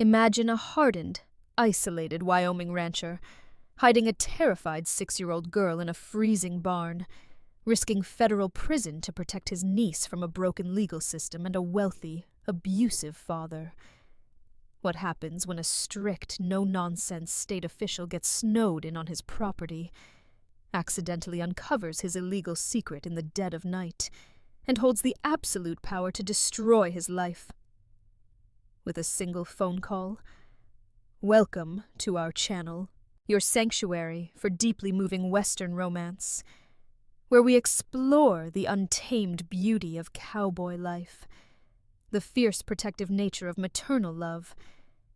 Imagine a hardened, isolated Wyoming rancher hiding a terrified 6-year-old girl in a freezing barn, risking federal prison to protect his niece from a broken legal system and a wealthy, abusive father. What happens when a strict, no-nonsense state official gets snowed in on his property, accidentally uncovers his illegal secret in the dead of night, and holds the absolute power to destroy his life? With a single phone call, welcome to our channel, your sanctuary for deeply moving Western romance, where we explore the untamed beauty of cowboy life, the fierce protective nature of maternal love,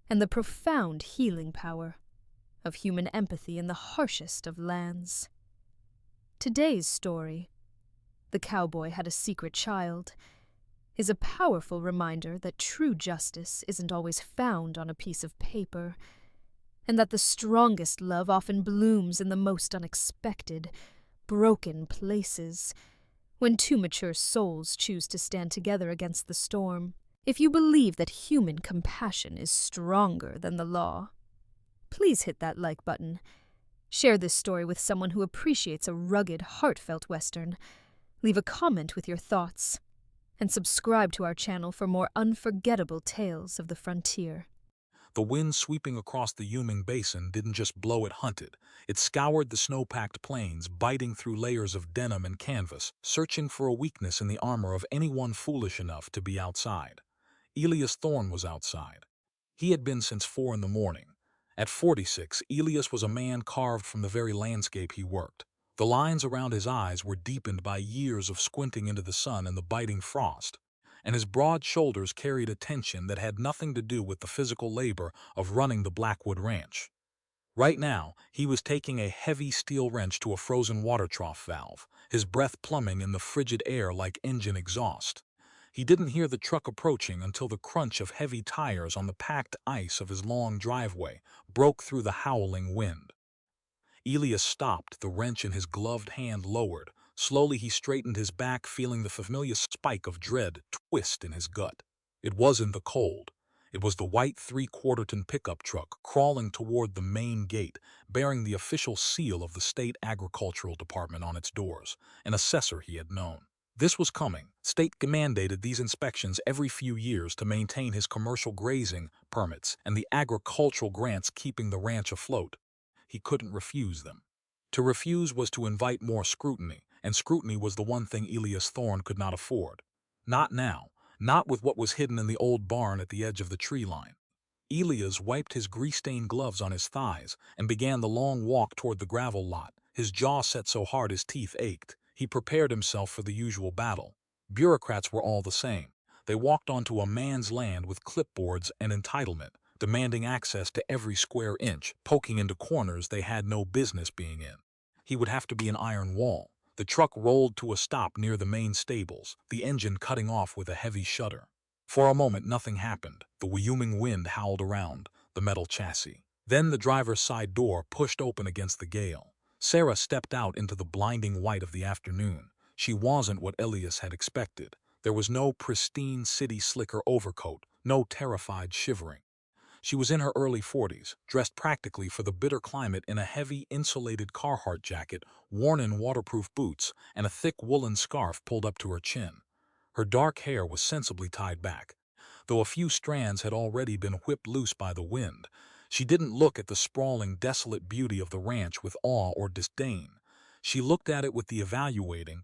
and the profound healing power of human empathy in the harshest of lands. Today's story, The Cowboy Had a Secret Child, is a powerful reminder that true justice isn't always found on a piece of paper, and that the strongest love often blooms in the most unexpected, broken places, when two mature souls choose to stand together against the storm. If you believe that human compassion is stronger than the law, please hit that like button. Share this story with someone who appreciates a rugged, heartfelt Western. Leave a comment with your thoughts, and subscribe to our channel for more unforgettable tales of the frontier. The wind sweeping across the Wyoming basin didn't just blow, it hunted. It scoured the snow-packed plains, biting through layers of denim and canvas, searching for a weakness in the armor of anyone foolish enough to be outside. Elias Thorne was outside. He had been since 4 in the morning. At 46, Elias was a man carved from the very landscape he worked. The lines around his eyes were deepened by years of squinting into the sun and the biting frost, and his broad shoulders carried a tension that had nothing to do with the physical labor of running the Blackwood Ranch. Right now, he was taking a heavy steel wrench to a frozen water trough valve, his breath plumbing in the frigid air like engine exhaust. He didn't hear the truck approaching until the crunch of heavy tires on the packed ice of his long driveway broke through the howling wind. Elias stopped, the wrench in his gloved hand lowered. Slowly he straightened his back, feeling the familiar spike of dread twist in his gut. It wasn't the cold. It was the white 3/4-ton pickup truck crawling toward the main gate, bearing the official seal of the state agricultural department on its doors, an assessor he had known. This was coming. State mandated these inspections every few years to maintain his commercial grazing permits and the agricultural grants keeping the ranch afloat. He couldn't refuse them. To refuse was to invite more scrutiny, and scrutiny was the one thing Elias Thorne could not afford. Not now, not with what was hidden in the old barn at the edge of the tree line. Elias wiped his grease-stained gloves on his thighs and began the long walk toward the gravel lot, his jaw set so hard his teeth ached. He prepared himself for the usual battle. Bureaucrats were all the same. They walked onto a man's land with clipboards and entitlement, demanding access to every square inch, poking into corners they had no business being in. He would have to be an iron wall. The truck rolled to a stop near the main stables, the engine cutting off with a heavy shudder. For a moment nothing happened. The Wyoming wind howled around the metal chassis. Then the driver's side door pushed open against the gale. Sarah stepped out into the blinding white of the afternoon. She wasn't what Elias had expected. There was no pristine city slicker overcoat, no terrified shivering. She was in her early 40s, dressed practically for the bitter climate in a heavy, insulated Carhartt jacket, worn-in waterproof boots, and a thick woolen scarf pulled up to her chin. Her dark hair was sensibly tied back. Though a few strands had already been whipped loose by the wind, she didn't look at the sprawling, desolate beauty of the ranch with awe or disdain. She looked at it with the evaluating,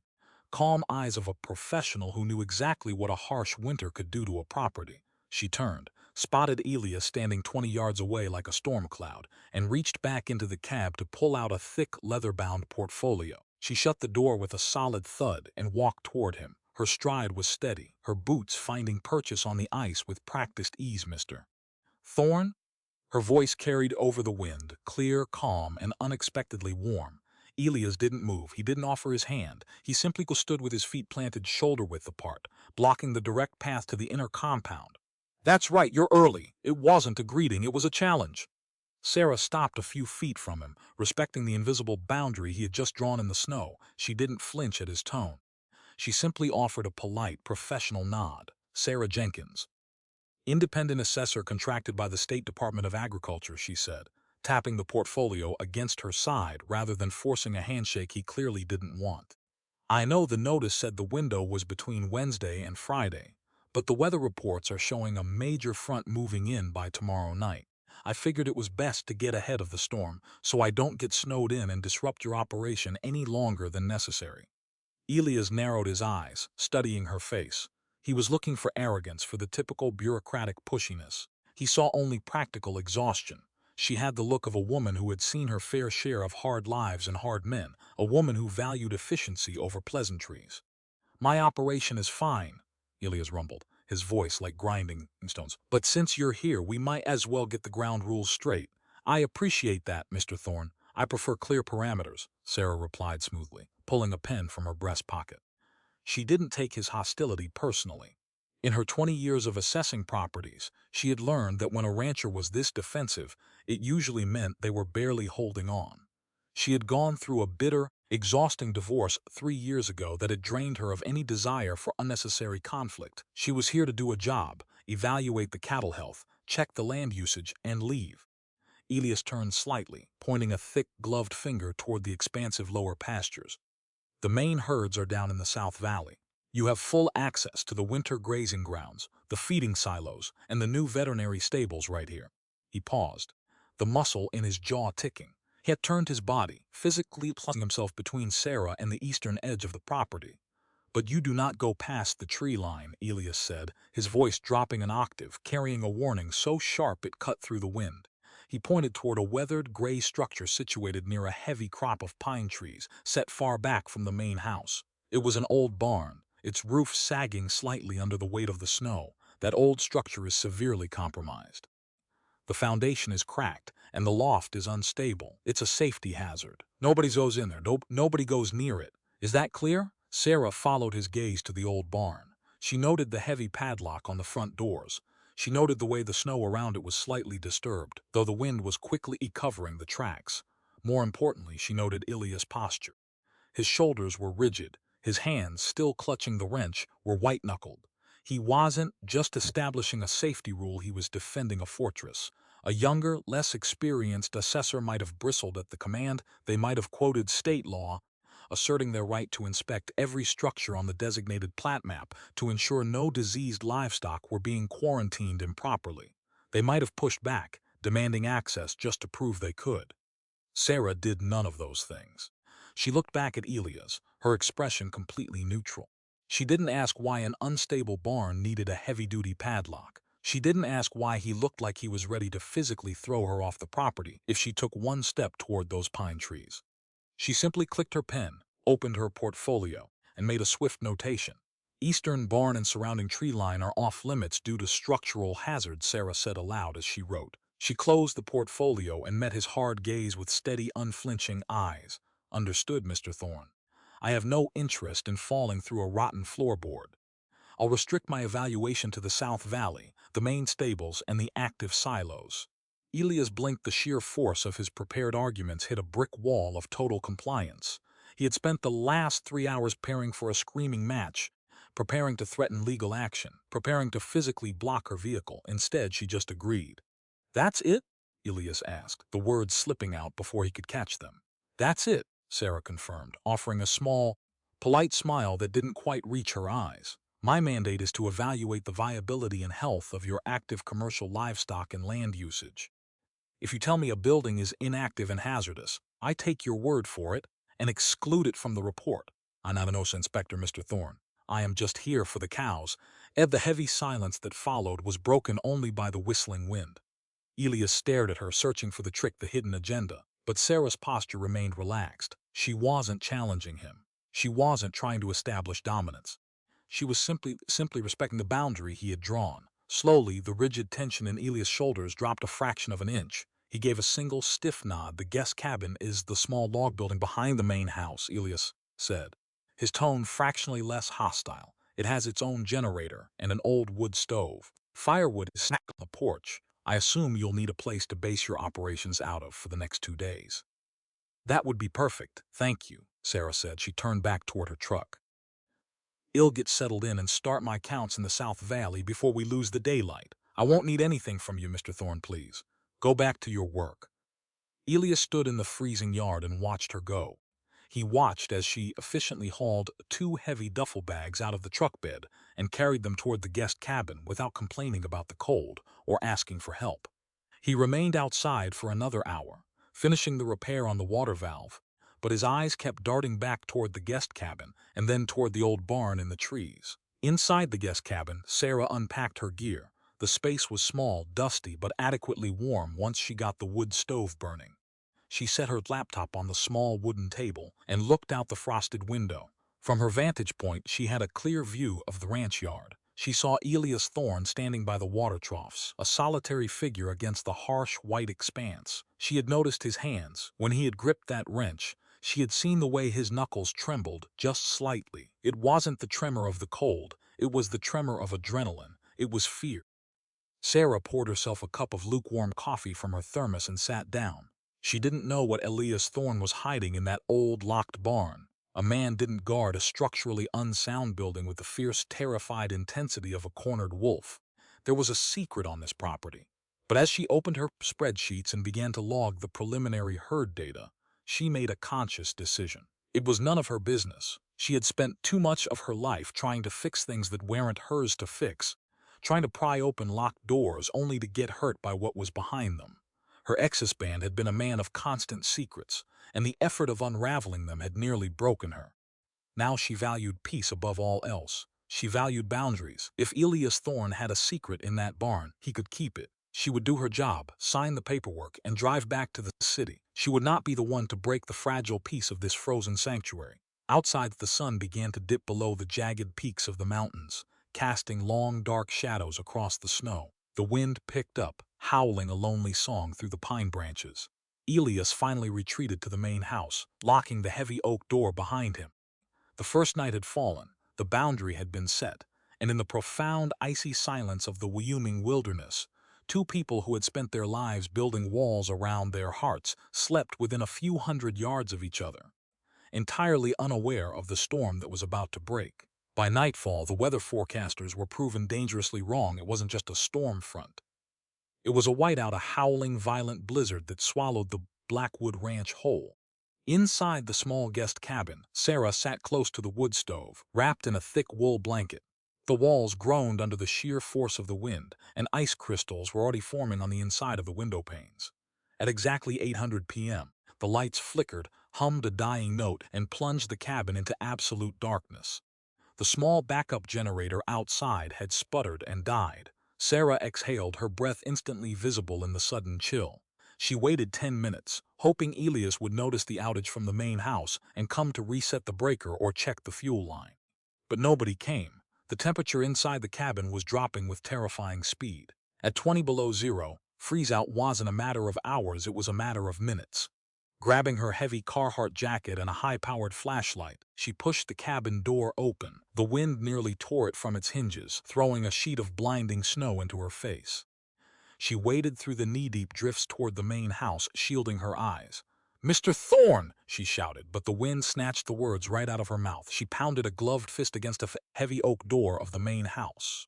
calm eyes of a professional who knew exactly what a harsh winter could do to a property. She turned, spotted Elias standing 20 yards away like a storm cloud, and reached back into the cab to pull out a thick, leather-bound portfolio. She shut the door with a solid thud and walked toward him. Her stride was steady, her boots finding purchase on the ice with practiced ease. "Mr. Thorne?" Her voice carried over the wind, clear, calm, and unexpectedly warm. Elias didn't move. He didn't offer his hand. He simply stood with his feet planted shoulder-width apart, blocking the direct path to the inner compound. "That's right, you're early." It wasn't a greeting, it was a challenge. Sarah stopped a few feet from him, respecting the invisible boundary he had just drawn in the snow. She didn't flinch at his tone. She simply offered a polite, professional nod. "Sarah Jenkins." Independent assessor contracted by the State Department of Agriculture, she said, tapping the portfolio against her side rather than forcing a handshake he clearly didn't want. I know the notice said the window was between Wednesday and Friday, but the weather reports are showing a major front moving in by tomorrow night. I figured it was best to get ahead of the storm so I don't get snowed in and disrupt your operation any longer than necessary. Elias narrowed his eyes, studying her face. He was looking for arrogance, for the typical bureaucratic pushiness. He saw only practical exhaustion. She had the look of a woman who had seen her fair share of hard lives and hard men, a woman who valued efficiency over pleasantries. My operation is fine, Elias rumbled, his voice like grinding stones. But since you're here, we might as well get the ground rules straight. I appreciate that, Mr. Thorne. I prefer clear parameters, Sarah replied smoothly, pulling a pen from her breast pocket. She didn't take his hostility personally. In her 20 years of assessing properties, she had learned that when a rancher was this defensive, it usually meant they were barely holding on. She had gone through a bitter, exhausting divorce 3 years ago that had drained her of any desire for unnecessary conflict. She was here to do a job, evaluate the cattle health, check the land usage, and leave. Elias turned slightly, pointing a thick, gloved finger toward the expansive lower pastures. The main herds are down in the South Valley. You have full access to the winter grazing grounds, the feeding silos, and the new veterinary stables right here. He paused, the muscle in his jaw ticking. He had turned his body, physically placing himself between Sarah and the eastern edge of the property. But you do not go past the tree line, Elias said, his voice dropping an octave, carrying a warning so sharp it cut through the wind. He pointed toward a weathered gray structure situated near a heavy crop of pine trees, set far back from the main house. It was an old barn, its roof sagging slightly under the weight of the snow. That old structure is severely compromised. The foundation is cracked, and the loft is unstable. It's a safety hazard. Nobody goes in there. Nobody goes near it. Is that clear? Sarah followed his gaze to the old barn. She noted the heavy padlock on the front doors. She noted the way the snow around it was slightly disturbed, though the wind was quickly covering the tracks. More importantly, she noted Ilya's posture. His shoulders were rigid. His hands, still clutching the wrench, were white-knuckled. He wasn't just establishing a safety rule, he was defending a fortress. A younger, less experienced assessor might have bristled at the command. They might have quoted state law, asserting their right to inspect every structure on the designated plat map to ensure no diseased livestock were being quarantined improperly. They might have pushed back, demanding access just to prove they could. Sarah did none of those things. She looked back at Elias, her expression completely neutral. She didn't ask why an unstable barn needed a heavy-duty padlock. She didn't ask why he looked like he was ready to physically throw her off the property if she took one step toward those pine trees. She simply clicked her pen, opened her portfolio, and made a swift notation. Eastern barn and surrounding tree line are off limits due to structural hazards, Sarah said aloud as she wrote. She closed the portfolio and met his hard gaze with steady, unflinching eyes. Understood, Mr. Thorne. I have no interest in falling through a rotten floorboard. I'll restrict my evaluation to the South Valley, the main stables, and the active silos. Elias blinked. The sheer force of his prepared arguments hit a brick wall of total compliance. He had spent the last 3 hours preparing for a screaming match, preparing to threaten legal action, preparing to physically block her vehicle. Instead, she just agreed. That's it? Elias asked, the words slipping out before he could catch them. That's it, Sarah confirmed, offering a small, polite smile that didn't quite reach her eyes. My mandate is to evaluate the viability and health of your active commercial livestock and land usage. If you tell me a building is inactive and hazardous, I take your word for it and exclude it from the report. I'm not an OSHA inspector, Mr. Thorne. I am just here for the cows. The heavy silence that followed was broken only by the whistling wind. Elias stared at her, searching for the trick, the hidden agenda. But Sarah's posture remained relaxed. She wasn't challenging him. She wasn't trying to establish dominance. She was simply respecting the boundary he had drawn. Slowly, the rigid tension in Elias' shoulders dropped a fraction of an inch. He gave a single stiff nod. The guest cabin is the small log building behind the main house, Elias said, his tone fractionally less hostile. It has its own generator and an old wood stove. Firewood is stacked on the porch. I assume you'll need a place to base your operations out of for the next 2 days. That would be perfect, thank you, Sarah said. She turned back toward her truck. I'll get settled in and start my counts in the South Valley before we lose the daylight. I won't need anything from you, Mr. Thorne, please. Go back to your work. Elias stood in the freezing yard and watched her go. He watched as she efficiently hauled 2 heavy duffel bags out of the truck bed and carried them toward the guest cabin without complaining about the cold or asking for help. He remained outside for another hour, finishing the repair on the water valve, but his eyes kept darting back toward the guest cabin and then toward the old barn in the trees. Inside the guest cabin, Sarah unpacked her gear. The space was small, dusty, but adequately warm once she got the wood stove burning. She set her laptop on the small wooden table and looked out the frosted window. From her vantage point, she had a clear view of the ranch yard. She saw Elias Thorne standing by the water troughs, a solitary figure against the harsh white expanse. She had noticed his hands. When he had gripped that wrench, she had seen the way his knuckles trembled just slightly. It wasn't the tremor of the cold. It was the tremor of adrenaline. It was fear. Sarah poured herself a cup of lukewarm coffee from her thermos and sat down. She didn't know what Elias Thorne was hiding in that old locked barn. A man didn't guard a structurally unsound building with the fierce, terrified intensity of a cornered wolf. There was a secret on this property. But as she opened her spreadsheets and began to log the preliminary herd data, she made a conscious decision. It was none of her business. She had spent too much of her life trying to fix things that weren't hers to fix, trying to pry open locked doors only to get hurt by what was behind them. Her ex-husband had been a man of constant secrets, and the effort of unraveling them had nearly broken her. Now she valued peace above all else. She valued boundaries. If Elias Thorne had a secret in that barn, he could keep it. She would do her job, sign the paperwork, and drive back to the city. She would not be the one to break the fragile peace of this frozen sanctuary. Outside, the sun began to dip below the jagged peaks of the mountains, casting long, dark shadows across the snow. The wind picked up, howling a lonely song through the pine branches. Elias finally retreated to the main house, locking the heavy oak door behind him. The first night had fallen, the boundary had been set, and in the profound, icy silence of the Wyoming wilderness, 2 people who had spent their lives building walls around their hearts slept within a few hundred yards of each other, entirely unaware of the storm that was about to break. By nightfall, the weather forecasters were proven dangerously wrong. It wasn't just a storm front. It was a whiteout, a howling, violent blizzard that swallowed the Blackwood Ranch whole. Inside the small guest cabin, Sarah sat close to the wood stove, wrapped in a thick wool blanket. The walls groaned under the sheer force of the wind, and ice crystals were already forming on the inside of the window panes. At exactly 800 p.m., the lights flickered, hummed a dying note, and plunged the cabin into absolute darkness. The small backup generator outside had sputtered and died. Sarah exhaled, her breath instantly visible in the sudden chill. She waited 10 minutes, hoping Elias would notice the outage from the main house and come to reset the breaker or check the fuel line. But nobody came. The temperature inside the cabin was dropping with terrifying speed. At 20 below zero, freeze-out wasn't a matter of hours, it was a matter of minutes. Grabbing her heavy Carhartt jacket and a high-powered flashlight, she pushed the cabin door open. The wind nearly tore it from its hinges, throwing a sheet of blinding snow into her face. She waded through the knee-deep drifts toward the main house, shielding her eyes. "Mr. Thorne!" she shouted, but the wind snatched the words right out of her mouth. She pounded a gloved fist against a heavy oak door of the main house.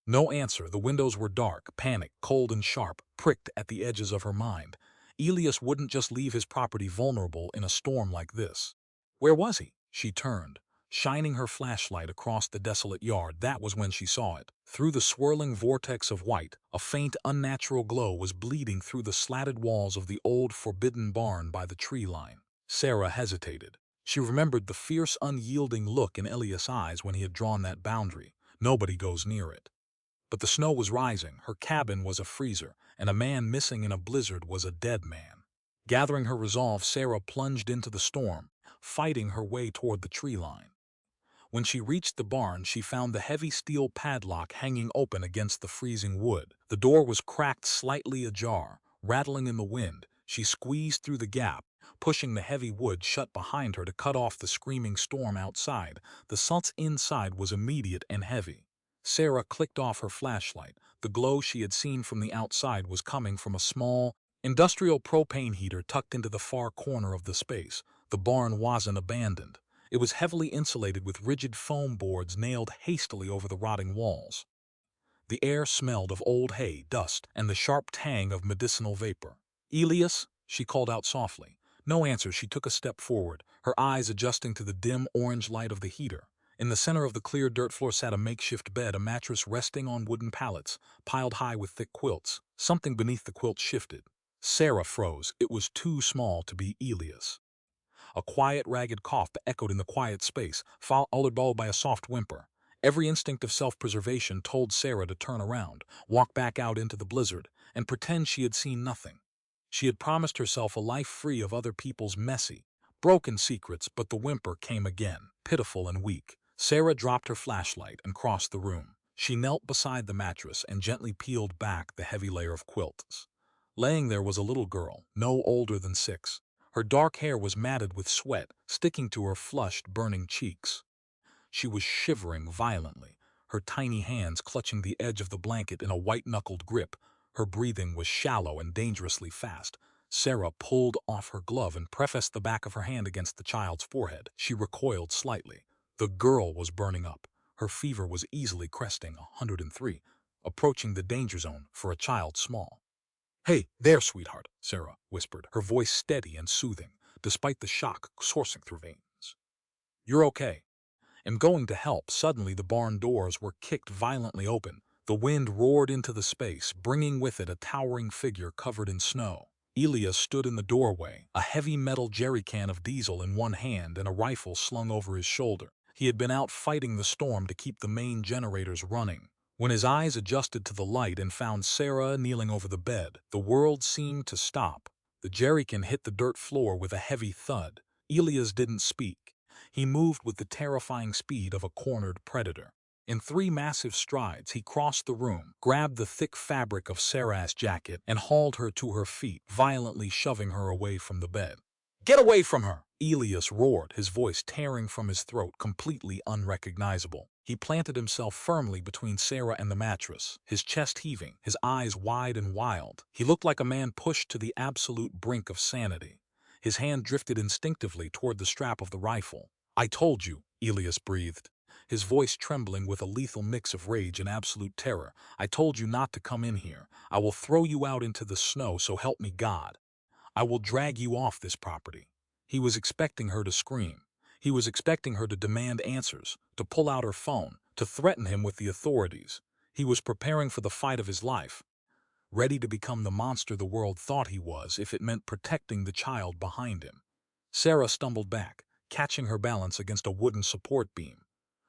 No answer. The windows were dark, panic, cold and sharp, pricked at the edges of her mind. Elias wouldn't just leave his property vulnerable in a storm like this. Where was he? She turned, shining her flashlight across the desolate yard. That was when she saw it. Through the swirling vortex of white, a faint, unnatural glow was bleeding through the slatted walls of the old, forbidden barn by the tree line. Sarah hesitated. She remembered the fierce, unyielding look in Elias' eyes when he had drawn that boundary. Nobody goes near it. But the snow was rising, her cabin was a freezer, and a man missing in a blizzard was a dead man. Gathering her resolve, Sarah plunged into the storm, fighting her way toward the tree line. When she reached the barn, she found the heavy steel padlock hanging open against the freezing wood. The door was cracked slightly ajar, rattling in the wind. She squeezed through the gap, pushing the heavy wood shut behind her to cut off the screaming storm outside. The assault inside was immediate and heavy. Sarah clicked off her flashlight. The glow she had seen from the outside was coming from a small, industrial propane heater tucked into the far corner of the space. The barn wasn't abandoned. It was heavily insulated with rigid foam boards nailed hastily over the rotting walls. The air smelled of old hay, dust, and the sharp tang of medicinal vapor. "Elias?" she called out softly. No answer. She took a step forward, her eyes adjusting to the dim orange light of the heater. In the center of the clear dirt floor sat a makeshift bed, a mattress resting on wooden pallets, piled high with thick quilts. Something beneath the quilt shifted. Sarah froze. It was too small to be Elias. A quiet, ragged cough echoed in the quiet space, followed by a soft whimper. Every instinct of self-preservation told Sarah to turn around, walk back out into the blizzard, and pretend she had seen nothing. She had promised herself a life free of other people's messy, broken secrets, but the whimper came again, pitiful and weak. Sarah dropped her flashlight and crossed the room. She knelt beside the mattress and gently peeled back the heavy layer of quilts. Laying there was a little girl, no older than 6. Her dark hair was matted with sweat, sticking to her flushed, burning cheeks. She was shivering violently, her tiny hands clutching the edge of the blanket in a white-knuckled grip. Her breathing was shallow and dangerously fast. Sarah pulled off her glove and pressed the back of her hand against the child's forehead. She recoiled slightly. The girl was burning up. Her fever was easily cresting 103, approaching the danger zone for a child small. "Hey, there, sweetheart," Sarah whispered, her voice steady and soothing, despite the shock coursing through veins. "You're okay. I'm going to help." Suddenly the barn doors were kicked violently open. The wind roared into the space, bringing with it a towering figure covered in snow. Elias stood in the doorway, a heavy metal jerry can of diesel in one hand and a rifle slung over his shoulder. He had been out fighting the storm to keep the main generators running. When his eyes adjusted to the light and found Sarah kneeling over the bed, the world seemed to stop. The jerrycan hit the dirt floor with a heavy thud. Elias didn't speak. He moved with the terrifying speed of a cornered predator. In 3 massive strides, he crossed the room, grabbed the thick fabric of Sarah's jacket, and hauled her to her feet, violently shoving her away from the bed. "Get away from her!" Elias roared, his voice tearing from his throat, completely unrecognizable. He planted himself firmly between Sarah and the mattress, his chest heaving, his eyes wide and wild. He looked like a man pushed to the absolute brink of sanity. His hand drifted instinctively toward the strap of the rifle. "I told you," Elias breathed, his voice trembling with a lethal mix of rage and absolute terror. "I told you not to come in here. I will throw you out into the snow, so help me God. I will drag you off this property." He was expecting her to scream. He was expecting her to demand answers, to pull out her phone, to threaten him with the authorities. He was preparing for the fight of his life, ready to become the monster the world thought he was if it meant protecting the child behind him. Sarah stumbled back, catching her balance against a wooden support beam.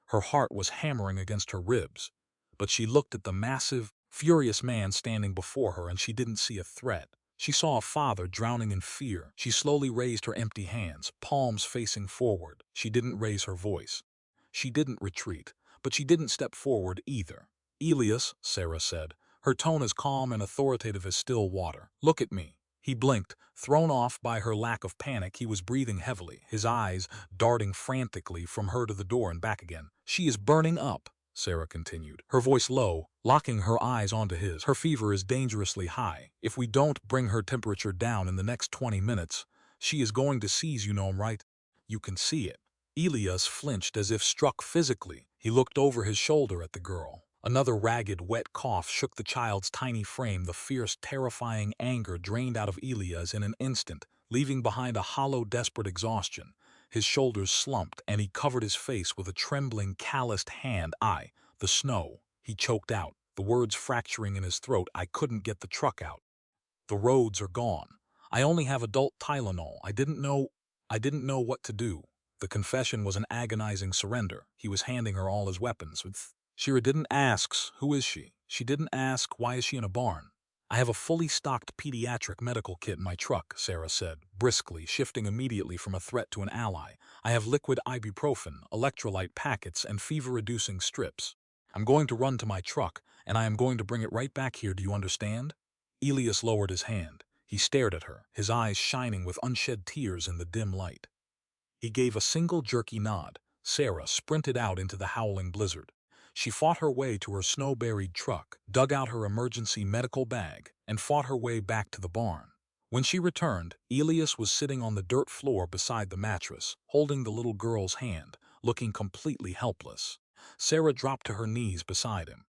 Her heart was hammering against her ribs, but she looked at the massive, furious man standing before her and she didn't see a threat. She saw a father drowning in fear. She slowly raised her empty hands, palms facing forward. She didn't raise her voice. She didn't retreat, but she didn't step forward either. "Elias," Sarah said, her tone as calm and authoritative as still water, "look at me." He blinked, thrown off by her lack of panic. He was breathing heavily, his eyes darting frantically from her to the door and back again. "She is burning up," Sarah continued, her voice low, locking her eyes onto his. "Her fever is dangerously high. If we don't bring her temperature down in the next 20 minutes, she is going to seize, you know, right? You can see it." Elias flinched as if struck physically. He looked over his shoulder at the girl. Another ragged, wet cough shook the child's tiny frame. The fierce, terrifying anger drained out of Elias in an instant, leaving behind a hollow, desperate exhaustion. His shoulders slumped, and he covered his face with a trembling, calloused hand. The snow," he choked out, the words fracturing in his throat. "I couldn't get the truck out. The roads are gone. I only have adult Tylenol. I didn't know what to do." The confession was an agonizing surrender. He was handing her all his weapons. Shira didn't ask, "Who is she?" She didn't ask, "Why is she in a barn?" "I have a fully stocked pediatric medical kit in my truck," Sarah said, briskly, shifting immediately from a threat to an ally. "I have liquid ibuprofen, electrolyte packets, and fever-reducing strips. I'm going to run to my truck, and I am going to bring it right back here. Do you understand?" Elias lowered his hand. He stared at her, his eyes shining with unshed tears in the dim light. He gave a single jerky nod. Sarah sprinted out into the howling blizzard. She fought her way to her snow-buried truck, dug out her emergency medical bag, and fought her way back to the barn. When she returned, Elias was sitting on the dirt floor beside the mattress, holding the little girl's hand, looking completely helpless. Sarah dropped to her knees beside him.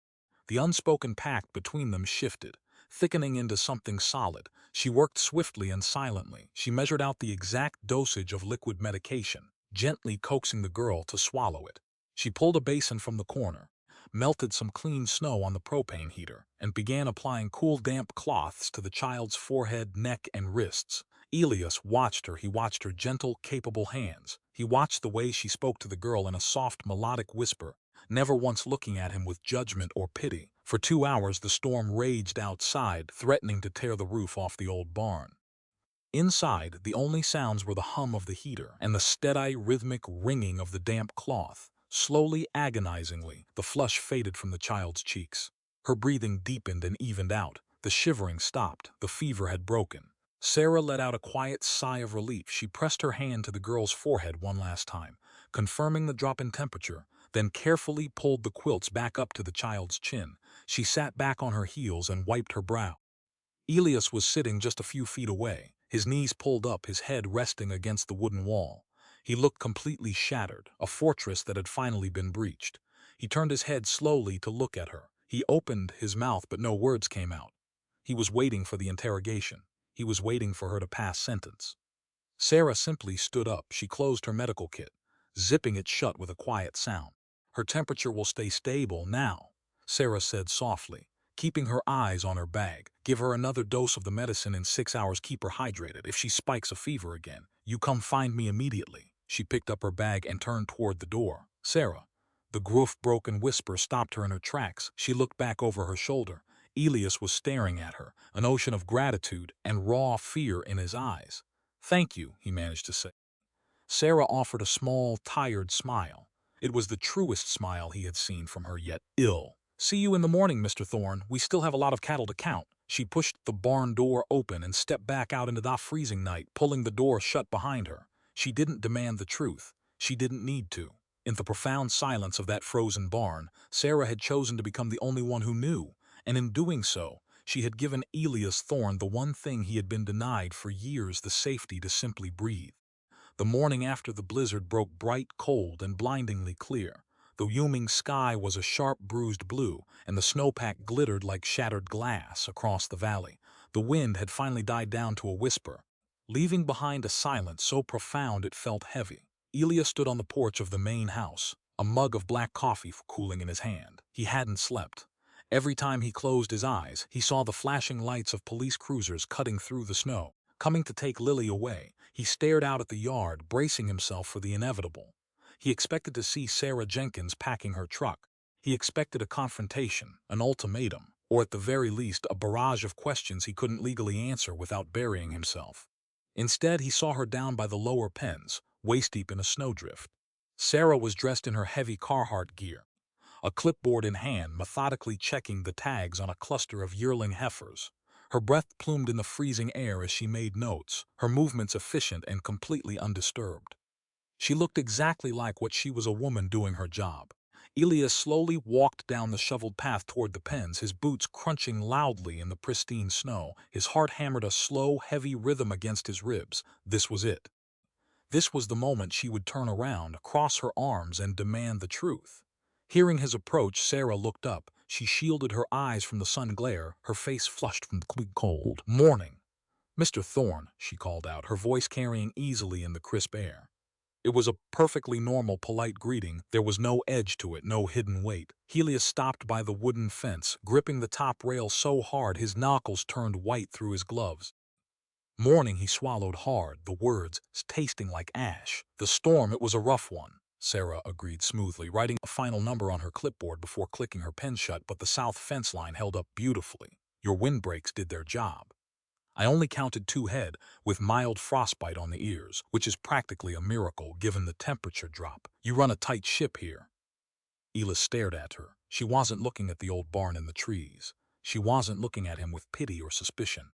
The unspoken pact between them shifted, thickening into something solid. She worked swiftly and silently. She measured out the exact dosage of liquid medication, gently coaxing the girl to swallow it. She pulled a basin from the corner, melted some clean snow on the propane heater, and began applying cool damp cloths to the child's forehead, neck, and wrists. Elias watched her. He watched her gentle, capable hands. He watched the way she spoke to the girl in a soft, melodic whisper, never once looking at him with judgment or pity. For 2 hours the storm raged outside, threatening to tear the roof off the old barn. Inside, the only sounds were the hum of the heater and the steady, rhythmic ringing of the damp cloth. Slowly, agonizingly, the flush faded from the child's cheeks. Her breathing deepened and evened out. The shivering stopped. The fever had broken. Sarah let out a quiet sigh of relief. She pressed her hand to the girl's forehead one last time, confirming the drop in temperature, then carefully pulled the quilts back up to the child's chin. She sat back on her heels and wiped her brow. Elias was sitting just a few feet away, his knees pulled up, his head resting against the wooden wall. He looked completely shattered, a fortress that had finally been breached. He turned his head slowly to look at her. He opened his mouth, but no words came out. He was waiting for the interrogation. He was waiting for her to pass sentence. Sarah simply stood up. She closed her medical kit, zipping it shut with a quiet sound. "Her temperature will stay stable now," Sarah said softly, keeping her eyes on her bag. "Give her another dose of the medicine in 6 hours. Keep her hydrated. If she spikes a fever again, you come find me immediately." She picked up her bag and turned toward the door. "Sarah." The gruff, broken whisper stopped her in her tracks. She looked back over her shoulder. Elias was staring at her, an ocean of gratitude and raw fear in his eyes. "Thank you," he managed to say. Sarah offered a small, tired smile. It was the truest smile he had seen from her yet. "Ill. See you in the morning, Mr. Thorne. We still have a lot of cattle to count." She pushed the barn door open and stepped back out into the freezing night, pulling the door shut behind her. She didn't demand the truth. She didn't need to. In the profound silence of that frozen barn, Sarah had chosen to become the only one who knew, and in doing so, she had given Elias Thorne the one thing he had been denied for years: the safety to simply breathe. The morning after the blizzard broke bright, cold, and blindingly clear. The looming sky was a sharp, bruised blue, and the snowpack glittered like shattered glass across the valley. The wind had finally died down to a whisper, leaving behind a silence so profound it felt heavy. Elias stood on the porch of the main house, a mug of black coffee cooling in his hand. He hadn't slept. Every time he closed his eyes, he saw the flashing lights of police cruisers cutting through the snow, coming to take Lily away. He stared out at the yard, bracing himself for the inevitable. He expected to see Sarah Jenkins packing her truck. He expected a confrontation, an ultimatum, or at the very least a barrage of questions he couldn't legally answer without burying himself. Instead, he saw her down by the lower pens, waist-deep in a snowdrift. Sarah was dressed in her heavy Carhartt gear, a clipboard in hand, methodically checking the tags on a cluster of yearling heifers. Her breath plumed in the freezing air as she made notes, her movements efficient and completely undisturbed. She looked exactly like what she was, a woman doing her job. Elias slowly walked down the shoveled path toward the pens, his boots crunching loudly in the pristine snow. His heart hammered a slow, heavy rhythm against his ribs. This was it. This was the moment she would turn around, cross her arms, and demand the truth. Hearing his approach, Sarah looked up. She shielded her eyes from the sun glare, her face flushed from the cold. "Morning, Mr. Thorne," she called out, her voice carrying easily in the crisp air. It was a perfectly normal, polite greeting. There was no edge to it, no hidden weight. Elias stopped by the wooden fence, gripping the top rail so hard his knuckles turned white through his gloves. "Morning," he swallowed hard, the words tasting like ash. "The storm, it was a rough one," Sarah agreed smoothly, writing a final number on her clipboard before clicking her pen shut, "but the south fence line held up beautifully. Your windbreaks did their job. I only counted 2 head, with mild frostbite on the ears, which is practically a miracle given the temperature drop. You run a tight ship here." Elias stared at her. She wasn't looking at the old barn and the trees. She wasn't looking at him with pity or suspicion.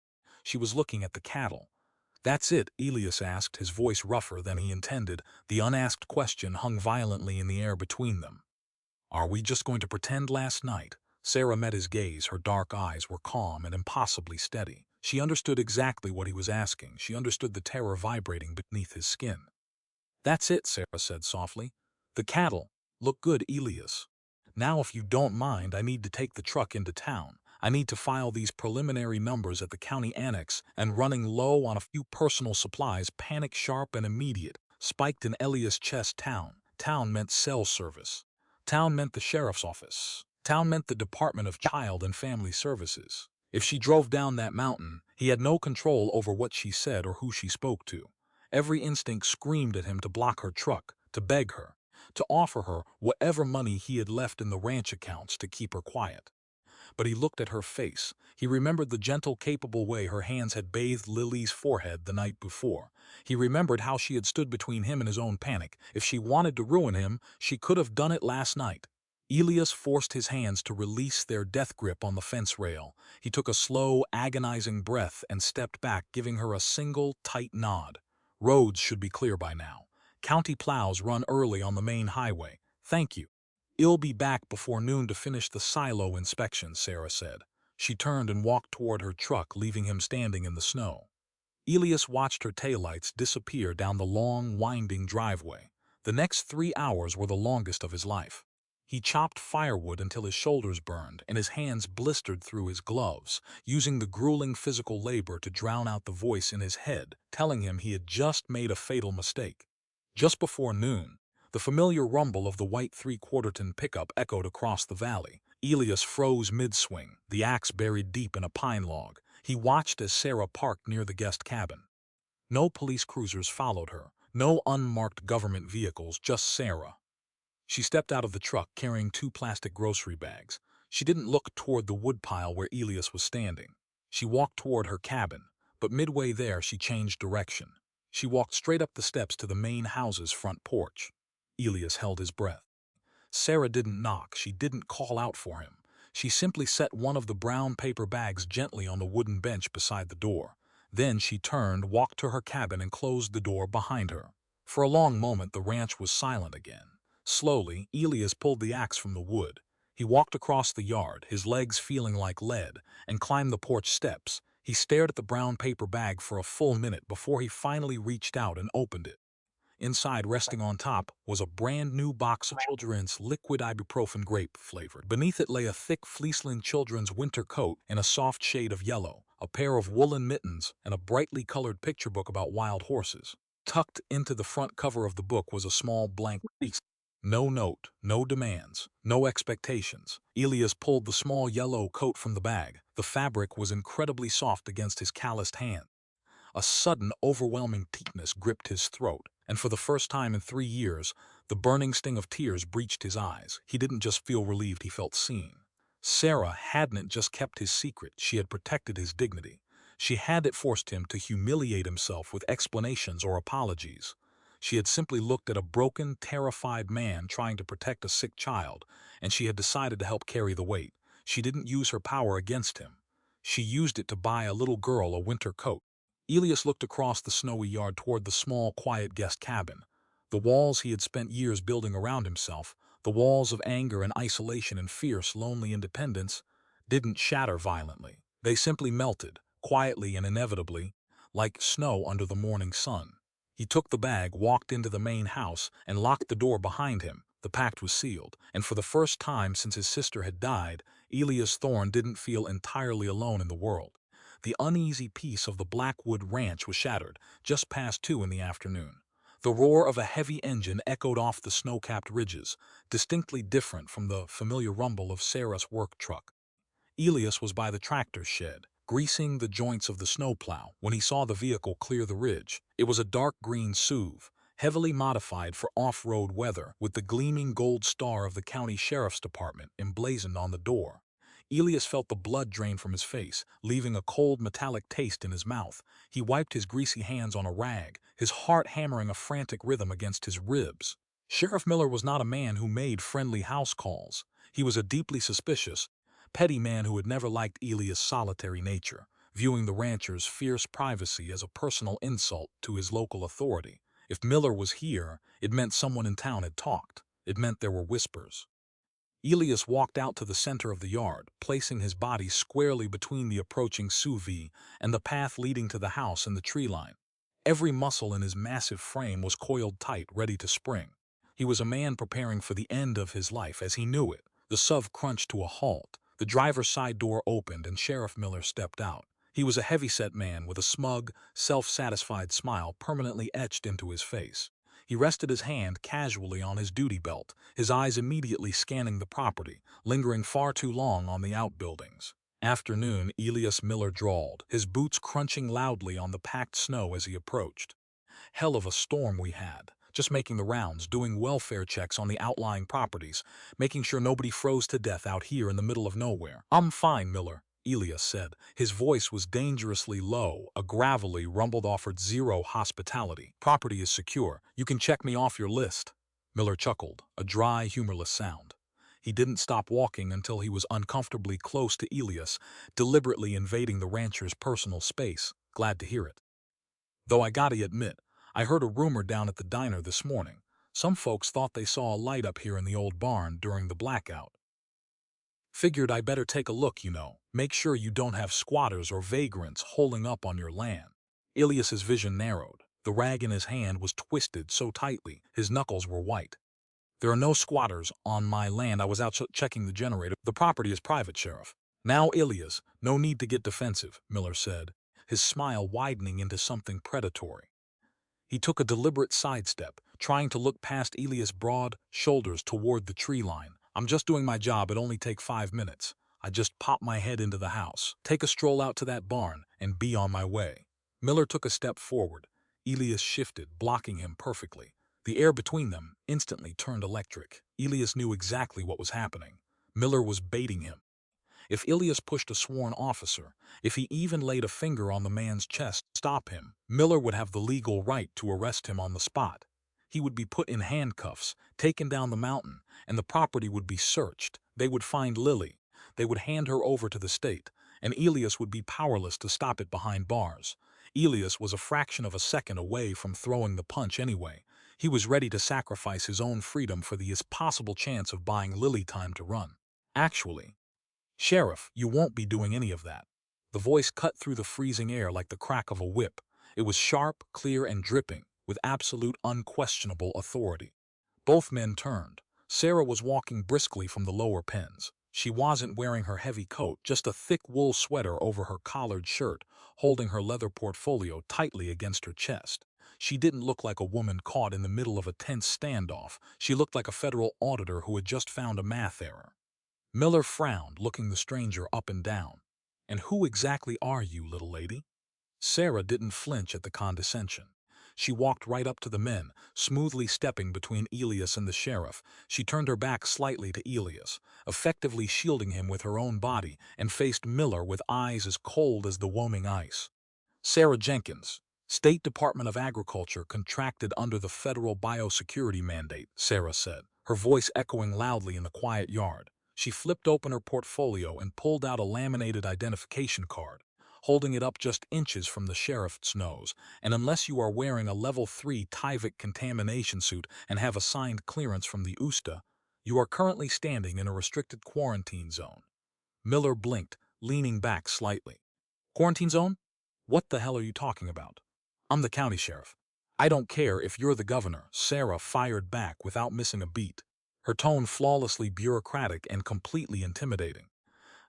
She was looking at the cattle. "That's it?" Elias asked, his voice rougher than he intended. The unasked question hung violently in the air between them. "Are we just going to pretend last night?" Sarah met his gaze. Her dark eyes were calm and impossibly steady. She understood exactly what he was asking. She understood the terror vibrating beneath his skin. "That's it," Sarah said softly. "The cattle look good, Elias." Now, if you don't mind, I need to take the truck into town. I need to file these preliminary numbers at the county annex, and running low on a few personal supplies, panic sharp and immediate, spiked in Elias' chest. Town. Town meant cell service. Town meant the sheriff's office. Town meant the Department of Child and Family Services. If she drove down that mountain, he had no control over what she said or who she spoke to. Every instinct screamed at him to block her truck, to beg her, to offer her whatever money he had left in the ranch accounts to keep her quiet. But he looked at her face. He remembered the gentle, capable way her hands had bathed Lily's forehead the night before. He remembered how she had stood between him and his own panic. If she wanted to ruin him, she could have done it last night. Elias forced his hands to release their death grip on the fence rail. He took a slow, agonizing breath and stepped back, giving her a single, tight nod. Roads should be clear by now. County plows run early on the main highway. Thank you. "I'll be back before noon to finish the silo inspection," Sarah said. She turned and walked toward her truck, leaving him standing in the snow. Elias watched her taillights disappear down the long, winding driveway. The next 3 hours were the longest of his life. He chopped firewood until his shoulders burned and his hands blistered through his gloves, using the grueling physical labor to drown out the voice in his head, telling him he had just made a fatal mistake. Just before noon, the familiar rumble of the white three-quarter-ton pickup echoed across the valley. Elias froze mid-swing, the axe buried deep in a pine log. He watched as Sarah parked near the guest cabin. No police cruisers followed her, no unmarked government vehicles, just Sarah. She stepped out of the truck carrying 2 plastic grocery bags. She didn't look toward the woodpile where Elias was standing. She walked toward her cabin, but midway there she changed direction. She walked straight up the steps to the main house's front porch. Elias held his breath. Sarah didn't knock, she didn't call out for him. She simply set one of the brown paper bags gently on the wooden bench beside the door. Then she turned, walked to her cabin, and closed the door behind her. For a long moment the ranch was silent again. Slowly, Elias pulled the axe from the wood. He walked across the yard, his legs feeling like lead, and climbed the porch steps. He stared at the brown paper bag for a full minute before he finally reached out and opened it. Inside, resting on top, was a brand new box of children's liquid ibuprofen, grape flavored. Beneath it lay a thick fleece-lined children's winter coat in a soft shade of yellow, a pair of woolen mittens, and a brightly colored picture book about wild horses. Tucked into the front cover of the book was a small blank piece. No note, no demands, no expectations. Elias pulled the small yellow coat from the bag. The fabric was incredibly soft against his calloused hand. A sudden, overwhelming tiredness gripped his throat, and for the first time in 3 years, the burning sting of tears breached his eyes. He didn't just feel relieved, he felt seen. Sarah hadn't just kept his secret, she had protected his dignity. She hadn't forced him to humiliate himself with explanations or apologies. She had simply looked at a broken, terrified man trying to protect a sick child, and she had decided to help carry the weight. She didn't use her power against him. She used it to buy a little girl a winter coat. Elias looked across the snowy yard toward the small, quiet guest cabin. The walls he had spent years building around himself, the walls of anger and isolation and fierce, lonely independence, didn't shatter violently. They simply melted, quietly and inevitably, like snow under the morning sun. He took the bag, walked into the main house, and locked the door behind him. The pact was sealed, and for the first time since his sister had died, Elias Thorne didn't feel entirely alone in the world. The uneasy peace of the Blackwood Ranch was shattered just past 2 in the afternoon. The roar of a heavy engine echoed off the snow-capped ridges, distinctly different from the familiar rumble of Sarah's work truck. Elias was by the tractor shed, greasing the joints of the snowplow, when he saw the vehicle clear the ridge. It was a dark green SUV, heavily modified for off-road weather, with the gleaming gold star of the county sheriff's department emblazoned on the door. Elias felt the blood drain from his face, leaving a cold metallic taste in his mouth. He wiped his greasy hands on a rag, his heart hammering a frantic rhythm against his ribs. Sheriff Miller was not a man who made friendly house calls. He was a deeply suspicious, petty man who had never liked Elias' solitary nature, viewing the rancher's fierce privacy as a personal insult to his local authority. If Miller was here, it meant someone in town had talked. It meant there were whispers. Elias walked out to the center of the yard, placing his body squarely between the approaching SUV and the path leading to the house and the tree line. Every muscle in his massive frame was coiled tight, ready to spring. He was a man preparing for the end of his life as he knew it, The SUV crunched to a halt. The driver's side door opened and Sheriff Miller stepped out. He was a heavy-set man with a smug, self-satisfied smile permanently etched into his face. He rested his hand casually on his duty belt, his eyes immediately scanning the property, lingering far too long on the outbuildings. Afternoon, Elias Miller drawled, his boots crunching loudly on the packed snow as he approached. Hell of a storm we had. Just making the rounds, doing welfare checks on the outlying properties, making sure nobody froze to death out here in the middle of nowhere. I'm fine, Miller, Elias said. His voice was dangerously low. A gravelly rumble offered zero hospitality. Property is secure. You can check me off your list. Miller chuckled, a dry, humorless sound. He didn't stop walking until he was uncomfortably close to Elias, deliberately invading the rancher's personal space. Glad to hear it. Though I gotta admit, I heard a rumor down at the diner this morning. Some folks thought they saw a light up here in the old barn during the blackout. Figured I better take a look, Make sure you don't have squatters or vagrants holding up on your land. Elias's vision narrowed. The rag in his hand was twisted so tightly, his knuckles were white. There are no squatters on my land. I was out checking the generator. The property is private, Sheriff. Now, Elias, no need to get defensive, Miller said, his smile widening into something predatory. He took a deliberate sidestep, trying to look past Elias' broad shoulders toward the tree line. I'm just doing my job. It'll only take 5 minutes. I just pop my head into the house, take a stroll out to that barn, and be on my way. Miller took a step forward. Elias shifted, blocking him perfectly. The air between them instantly turned electric. Elias knew exactly what was happening. Miller was baiting him. If Elias pushed a sworn officer, if he even laid a finger on the man's chest to stop him, Miller would have the legal right to arrest him on the spot. He would be put in handcuffs, taken down the mountain, and the property would be searched. They would find Lily. They would hand her over to the state, and Elias would be powerless to stop it behind bars. Elias was a fraction of a second away from throwing the punch anyway. He was ready to sacrifice his own freedom for the possible chance of buying Lily time to run. Actually, Sheriff, you won't be doing any of that. The voice cut through the freezing air like the crack of a whip. It was sharp, clear, and dripping, with absolute, unquestionable authority. Both men turned. Sarah was walking briskly from the lower pens. She wasn't wearing her heavy coat, just a thick wool sweater over her collared shirt, holding her leather portfolio tightly against her chest. She didn't look like a woman caught in the middle of a tense standoff. She looked like a federal auditor who had just found a math error. Miller frowned, looking the stranger up and down. And who exactly are you, little lady? Sarah didn't flinch at the condescension. She walked right up to the men, smoothly stepping between Elias and the sheriff. She turned her back slightly to Elias, effectively shielding him with her own body, and faced Miller with eyes as cold as the Wyoming ice. Sarah Jenkins, State Department of Agriculture, contracted under the federal biosecurity mandate, Sarah said, her voice echoing loudly in the quiet yard. She flipped open her portfolio and pulled out a laminated identification card, holding it up just inches from the sheriff's nose. And unless you are wearing a level 3 Tyvek contamination suit and have a signed clearance from the USTA, you are currently standing in a restricted quarantine zone. Miller blinked, leaning back slightly. Quarantine zone? What the hell are you talking about? I'm the county sheriff. I don't care if you're the governor, Sarah fired back without missing a beat, her tone flawlessly bureaucratic and completely intimidating.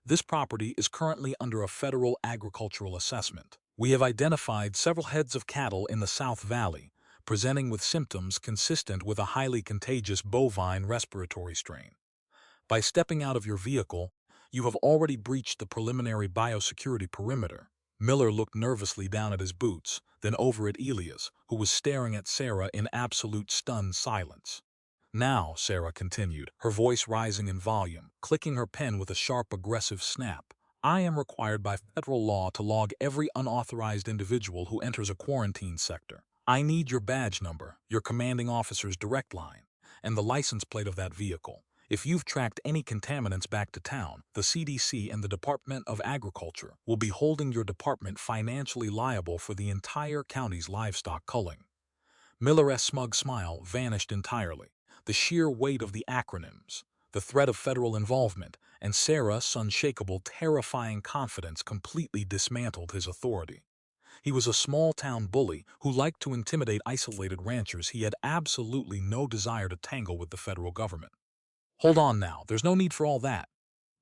This property is currently under a federal agricultural assessment. We have identified several heads of cattle in the South Valley, presenting with symptoms consistent with a highly contagious bovine respiratory strain. By stepping out of your vehicle, you have already breached the preliminary biosecurity perimeter. Miller looked nervously down at his boots, then over at Elias, who was staring at Sarah in absolute stunned silence. Now, Sarah continued, her voice rising in volume, clicking her pen with a sharp, aggressive snap, I am required by federal law to log every unauthorized individual who enters a quarantine sector. I need your badge number, your commanding officer's direct line, and the license plate of that vehicle. If you've tracked any contaminants back to town, the CDC and the Department of Agriculture will be holding your department financially liable for the entire county's livestock culling. Miller's smug smile vanished entirely. The sheer weight of the acronyms, the threat of federal involvement, and Sarah's unshakable, terrifying confidence completely dismantled his authority. He was a small-town bully who liked to intimidate isolated ranchers. He had absolutely no desire to tangle with the federal government. Hold on now, there's no need for all that,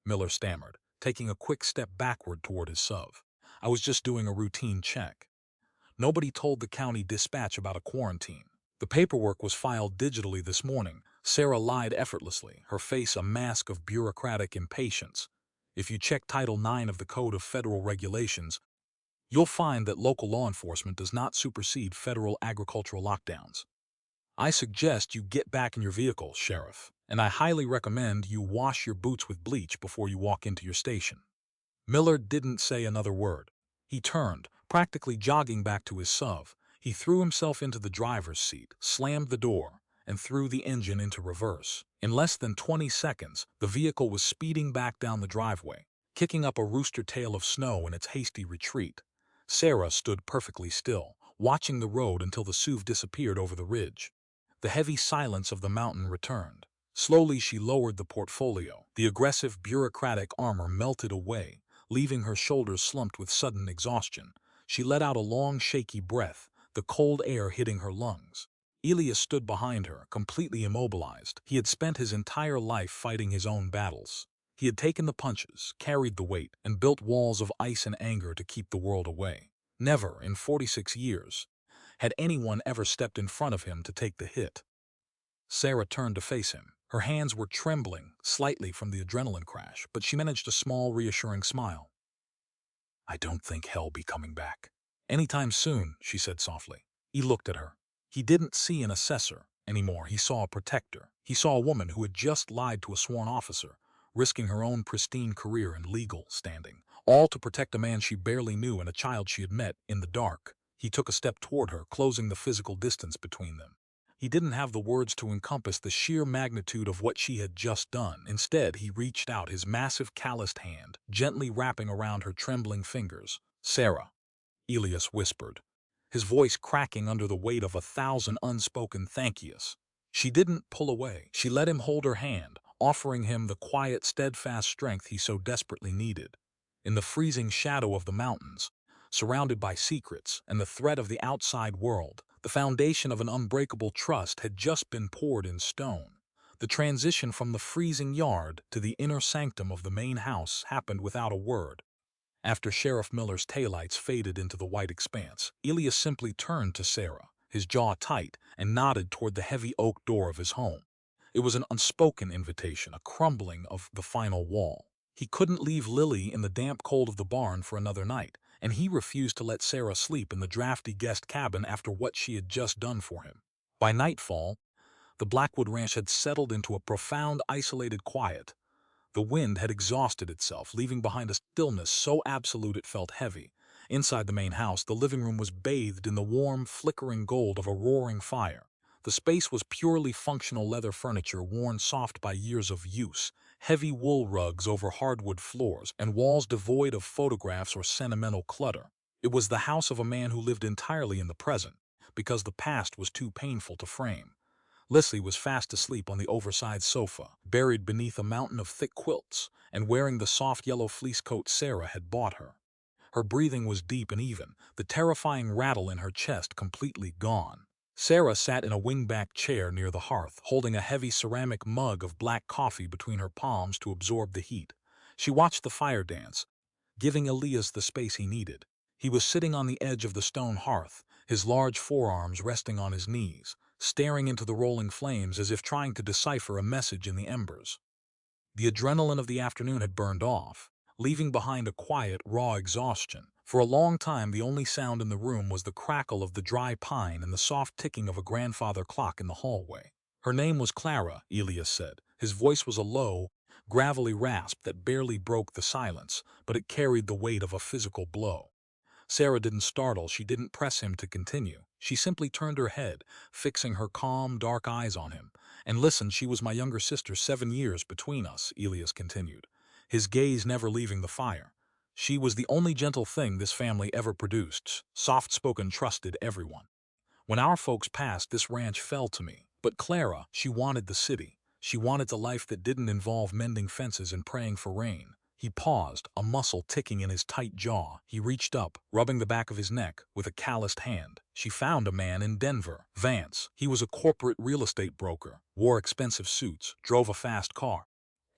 Miller stammered, taking a quick step backward toward his SUV. I was just doing a routine check. Nobody told the county dispatch about a quarantine. The paperwork was filed digitally this morning. Sarah lied effortlessly, her face a mask of bureaucratic impatience. If you check Title 9 of the Code of Federal Regulations, you'll find that local law enforcement does not supersede federal agricultural lockdowns. I suggest you get back in your vehicle, Sheriff, and I highly recommend you wash your boots with bleach before you walk into your station. Miller didn't say another word. He turned, practically jogging back to his SUV. He threw himself into the driver's seat, slammed the door, and threw the engine into reverse. In less than 20 seconds, the vehicle was speeding back down the driveway, kicking up a rooster tail of snow in its hasty retreat. Sarah stood perfectly still, watching the road until the SUV disappeared over the ridge. The heavy silence of the mountain returned. Slowly she lowered the portfolio. The aggressive bureaucratic armor melted away, leaving her shoulders slumped with sudden exhaustion. She let out a long, shaky breath, the cold air hitting her lungs. Elias stood behind her, completely immobilized. He had spent his entire life fighting his own battles. He had taken the punches, carried the weight, and built walls of ice and anger to keep the world away. Never, in 46 years, had anyone ever stepped in front of him to take the hit. Sarah turned to face him. Her hands were trembling slightly from the adrenaline crash, but she managed a small, reassuring smile. I don't think hell'll be coming back anytime soon, she said softly. He looked at her. He didn't see an assessor anymore. He saw a protector. He saw a woman who had just lied to a sworn officer, risking her own pristine career and legal standing, all to protect a man she barely knew and a child she had met in the dark. He took a step toward her, closing the physical distance between them. He didn't have the words to encompass the sheer magnitude of what she had just done. Instead, he reached out his massive calloused hand, gently wrapping around her trembling fingers. Sarah, Elias whispered, his voice cracking under the weight of 1,000 unspoken thank yous. She didn't pull away. She let him hold her hand, offering him the quiet, steadfast strength he so desperately needed. In the freezing shadow of the mountains, surrounded by secrets and the threat of the outside world, the foundation of an unbreakable trust had just been poured in stone. The transition from the freezing yard to the inner sanctum of the main house happened without a word. After Sheriff Miller's taillights faded into the white expanse, Elias simply turned to Sarah, his jaw tight, and nodded toward the heavy oak door of his home. It was an unspoken invitation, a crumbling of the final wall. He couldn't leave Lily in the damp cold of the barn for another night, and he refused to let Sarah sleep in the drafty guest cabin after what she had just done for him. By nightfall, the Blackwood Ranch had settled into a profound, isolated quiet. The wind had exhausted itself, leaving behind a stillness so absolute it felt heavy. Inside the main house, the living room was bathed in the warm, flickering gold of a roaring fire. The space was purely functional leather furniture worn soft by years of use, heavy wool rugs over hardwood floors, and walls devoid of photographs or sentimental clutter. It was the house of a man who lived entirely in the present, because the past was too painful to frame. Leslie was fast asleep on the oversized sofa, buried beneath a mountain of thick quilts, and wearing the soft yellow fleece coat Sarah had bought her. Her breathing was deep and even, the terrifying rattle in her chest completely gone. Sarah sat in a wingback chair near the hearth, holding a heavy ceramic mug of black coffee between her palms to absorb the heat. She watched the fire dance, giving Elias the space he needed. He was sitting on the edge of the stone hearth, his large forearms resting on his knees, staring into the rolling flames as if trying to decipher a message in the embers. The adrenaline of the afternoon had burned off, leaving behind a quiet, raw exhaustion. For a long time, the only sound in the room was the crackle of the dry pine and the soft ticking of a grandfather clock in the hallway. Her name was Clara, Elias said. His voice was a low, gravelly rasp that barely broke the silence, but it carried the weight of a physical blow. Sarah didn't startle, she didn't press him to continue. She simply turned her head, fixing her calm, dark eyes on him. And listen, she was my younger sister, 7 years between us, Elias continued, his gaze never leaving the fire. She was the only gentle thing this family ever produced, soft-spoken, trusted everyone. When our folks passed, this ranch fell to me. But Clara, she wanted the city. She wanted the life that didn't involve mending fences and praying for rain. He paused, a muscle ticking in his tight jaw. He reached up, rubbing the back of his neck with a calloused hand. She found a man in Denver, Vance. He was a corporate real estate broker, wore expensive suits, drove a fast car.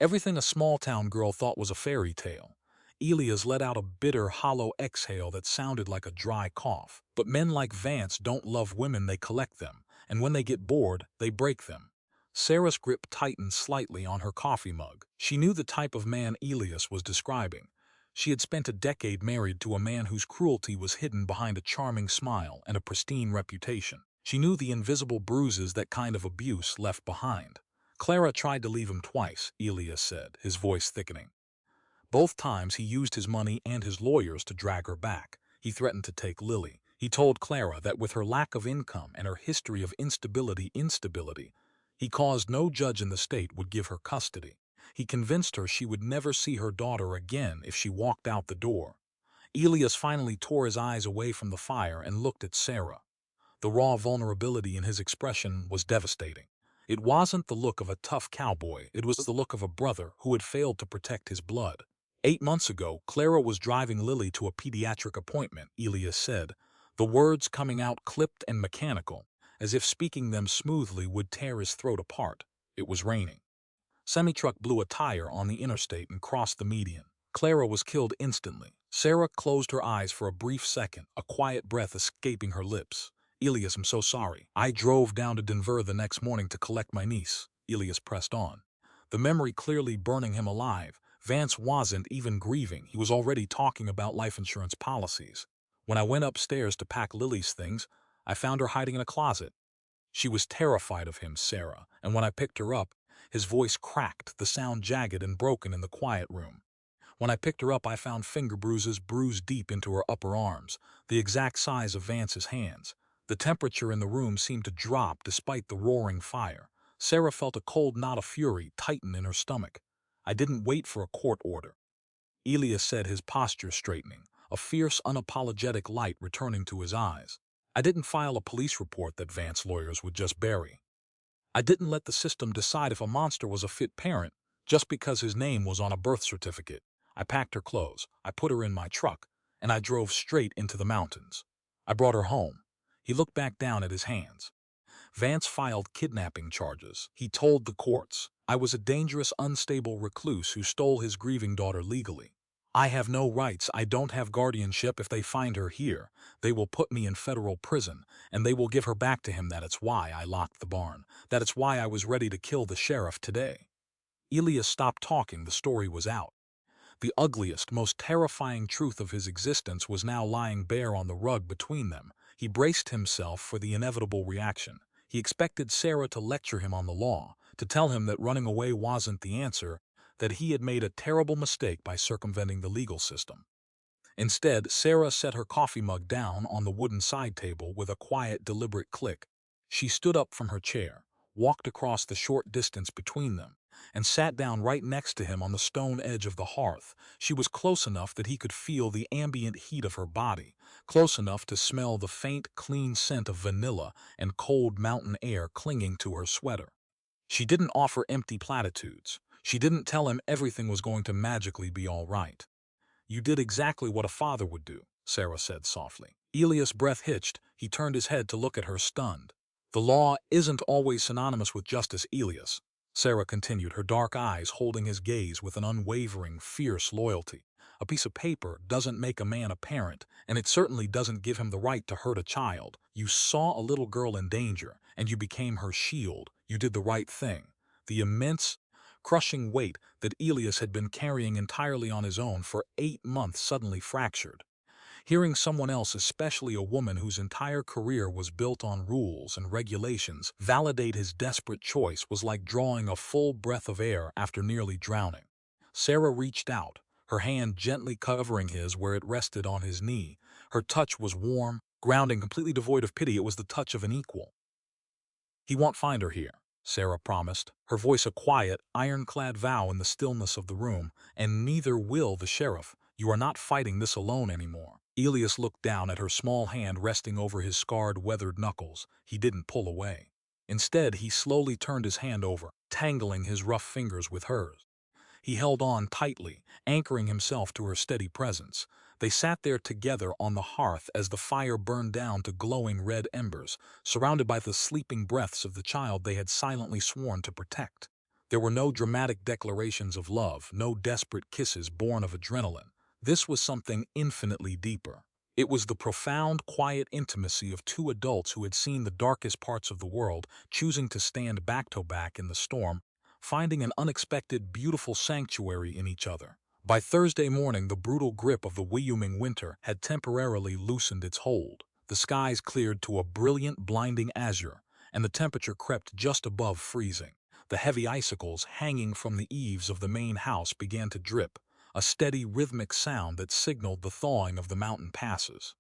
Everything a small-town girl thought was a fairy tale. Elias let out a bitter, hollow exhale that sounded like a dry cough. But men like Vance don't love women, they collect them, and when they get bored, they break them. Sarah's grip tightened slightly on her coffee mug. She knew the type of man Elias was describing. She had spent a decade married to a man whose cruelty was hidden behind a charming smile and a pristine reputation. She knew the invisible bruises that kind of abuse left behind. Clara tried to leave him twice, Elias said, his voice thickening. Both times he used his money and his lawyers to drag her back. He threatened to take Lily. He told Clara that with her lack of income and her history of instability, he caused no judge in the state would give her custody. He convinced her she would never see her daughter again if she walked out the door. Elias finally tore his eyes away from the fire and looked at Sarah. The raw vulnerability in his expression was devastating. It wasn't the look of a tough cowboy, it was the look of a brother who had failed to protect his blood. 8 months ago, Clara was driving Lily to a pediatric appointment, Elias said, the words coming out clipped and mechanical, as if speaking them smoothly would tear his throat apart. It was raining. Semi-truck blew a tire on the interstate and crossed the median. Clara was killed instantly. Sarah closed her eyes for a brief second, a quiet breath escaping her lips. Elias, I'm so sorry. I drove down to Denver the next morning to collect my niece. Elias pressed on, the memory clearly burning him alive. Vance wasn't even grieving. He was already talking about life insurance policies. When I went upstairs to pack Lily's things, I found her hiding in a closet. She was terrified of him, Sarah, and when I picked her up, his voice cracked, the sound jagged and broken in the quiet room. When I picked her up, I found finger bruises bruised deep into her upper arms, the exact size of Vance's hands. The temperature in the room seemed to drop despite the roaring fire. Sarah felt a cold knot of fury tighten in her stomach. I didn't wait for a court order. Elias said, his posture straightening, a fierce, unapologetic light returning to his eyes. I didn't file a police report that Vance lawyers would just bury. I didn't let the system decide if a monster was a fit parent just because his name was on a birth certificate. I packed her clothes, I put her in my truck, and I drove straight into the mountains. I brought her home. He looked back down at his hands. Vance filed kidnapping charges. He told the courts, I was a dangerous, unstable recluse who stole his grieving daughter legally. I have no rights. I don't have guardianship. If they find her here, they will put me in federal prison, and they will give her back to him. That is why I locked the barn. That is why I was ready to kill the sheriff today. Elias stopped talking. The story was out. The ugliest, most terrifying truth of his existence was now lying bare on the rug between them. He braced himself for the inevitable reaction. He expected Sarah to lecture him on the law, to tell him that running away wasn't the answer, that he had made a terrible mistake by circumventing the legal system. Instead, Sarah set her coffee mug down on the wooden side table with a quiet, deliberate click. She stood up from her chair, walked across the short distance between them, and sat down right next to him on the stone edge of the hearth. She was close enough that he could feel the ambient heat of her body, close enough to smell the faint, clean scent of vanilla and cold mountain air clinging to her sweater. She didn't offer empty platitudes. She didn't tell him everything was going to magically be all right. You did exactly what a father would do, Sarah said softly. Elias' breath hitched. He turned his head to look at her, stunned. The law isn't always synonymous with justice, Elias, Sarah continued, her dark eyes holding his gaze with an unwavering, fierce loyalty. A piece of paper doesn't make a man a parent, and it certainly doesn't give him the right to hurt a child. You saw a little girl in danger, and you became her shield. You did the right thing. The immense, crushing weight that Elias had been carrying entirely on his own for 8 months suddenly fractured. Hearing someone else, especially a woman whose entire career was built on rules and regulations, validate his desperate choice was like drawing a full breath of air after nearly drowning. Sarah reached out, her hand gently covering his where it rested on his knee. Her touch was warm, grounding, completely devoid of pity. It was the touch of an equal. He won't find her here, Sarah promised, her voice a quiet, ironclad vow in the stillness of the room, and neither will the sheriff. You are not fighting this alone anymore. Elias looked down at her small hand resting over his scarred, weathered knuckles. He didn't pull away. Instead, he slowly turned his hand over, tangling his rough fingers with hers. He held on tightly, anchoring himself to her steady presence. They sat there together on the hearth as the fire burned down to glowing red embers, surrounded by the sleeping breaths of the child they had silently sworn to protect. There were no dramatic declarations of love, no desperate kisses born of adrenaline. This was something infinitely deeper. It was the profound, quiet intimacy of two adults who had seen the darkest parts of the world, choosing to stand back to back in the storm, finding an unexpected, beautiful sanctuary in each other. By Thursday morning, the brutal grip of the Wyoming winter had temporarily loosened its hold. The skies cleared to a brilliant, blinding azure, and the temperature crept just above freezing. The heavy icicles hanging from the eaves of the main house began to drip, a steady, rhythmic sound that signaled the thawing of the mountain passes.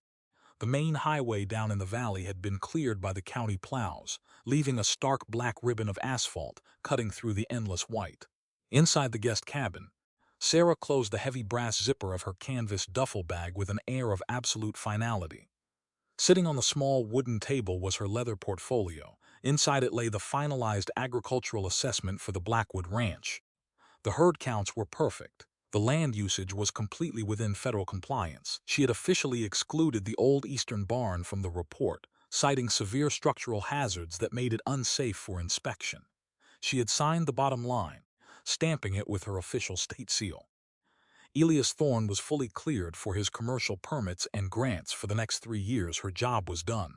The main highway down in the valley had been cleared by the county plows, leaving a stark black ribbon of asphalt cutting through the endless white. Inside the guest cabin, Sarah closed the heavy brass zipper of her canvas duffel bag with an air of absolute finality. Sitting on the small wooden table was her leather portfolio. Inside it lay the finalized agricultural assessment for the Blackwood Ranch. The herd counts were perfect. The land usage was completely within federal compliance. She had officially excluded the old eastern barn from the report, citing severe structural hazards that made it unsafe for inspection. She had signed the bottom line, stamping it with her official state seal. Elias Thorne was fully cleared for his commercial permits and grants for the next 3 years. Her job was done.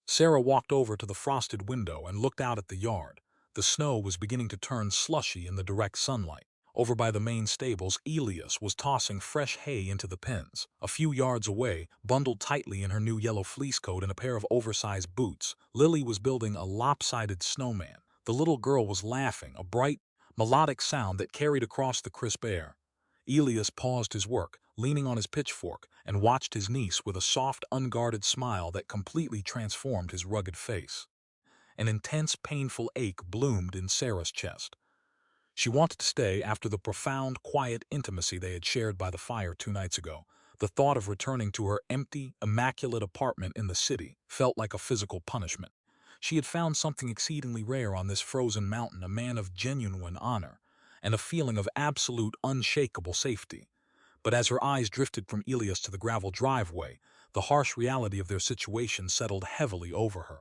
Sarah walked over to the frosted window and looked out at the yard. The snow was beginning to turn slushy in the direct sunlight. Over by the main stables, Elias was tossing fresh hay into the pens. A few yards away, bundled tightly in her new yellow fleece coat and a pair of oversized boots, Lily was building a lopsided snowman. The little girl was laughing, a bright, melodic sound that carried across the crisp air. Elias paused his work, leaning on his pitchfork, and watched his niece with a soft, unguarded smile that completely transformed his rugged face. An intense, painful ache bloomed in Sarah's chest. She wanted to stay after the profound, quiet intimacy they had shared by the fire 2 nights ago. The thought of returning to her empty, immaculate apartment in the city felt like a physical punishment. She had found something exceedingly rare on this frozen mountain, a man of genuine honor, and a feeling of absolute, unshakable safety. But as her eyes drifted from Elias to the gravel driveway, the harsh reality of their situation settled heavily over her.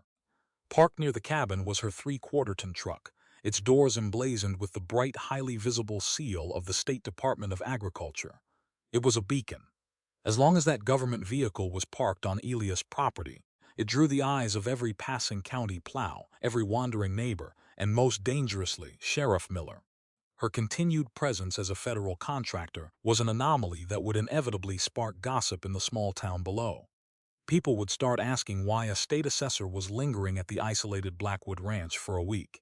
Parked near the cabin was her 3-quarter-ton truck, its doors emblazoned with the bright, highly visible seal of the State Department of Agriculture. It was a beacon. As long as that government vehicle was parked on Elias' property, it drew the eyes of every passing county plow, every wandering neighbor, and most dangerously, Sheriff Miller. Her continued presence as a federal contractor was an anomaly that would inevitably spark gossip in the small town below. People would start asking why a state assessor was lingering at the isolated Blackwood Ranch for a week.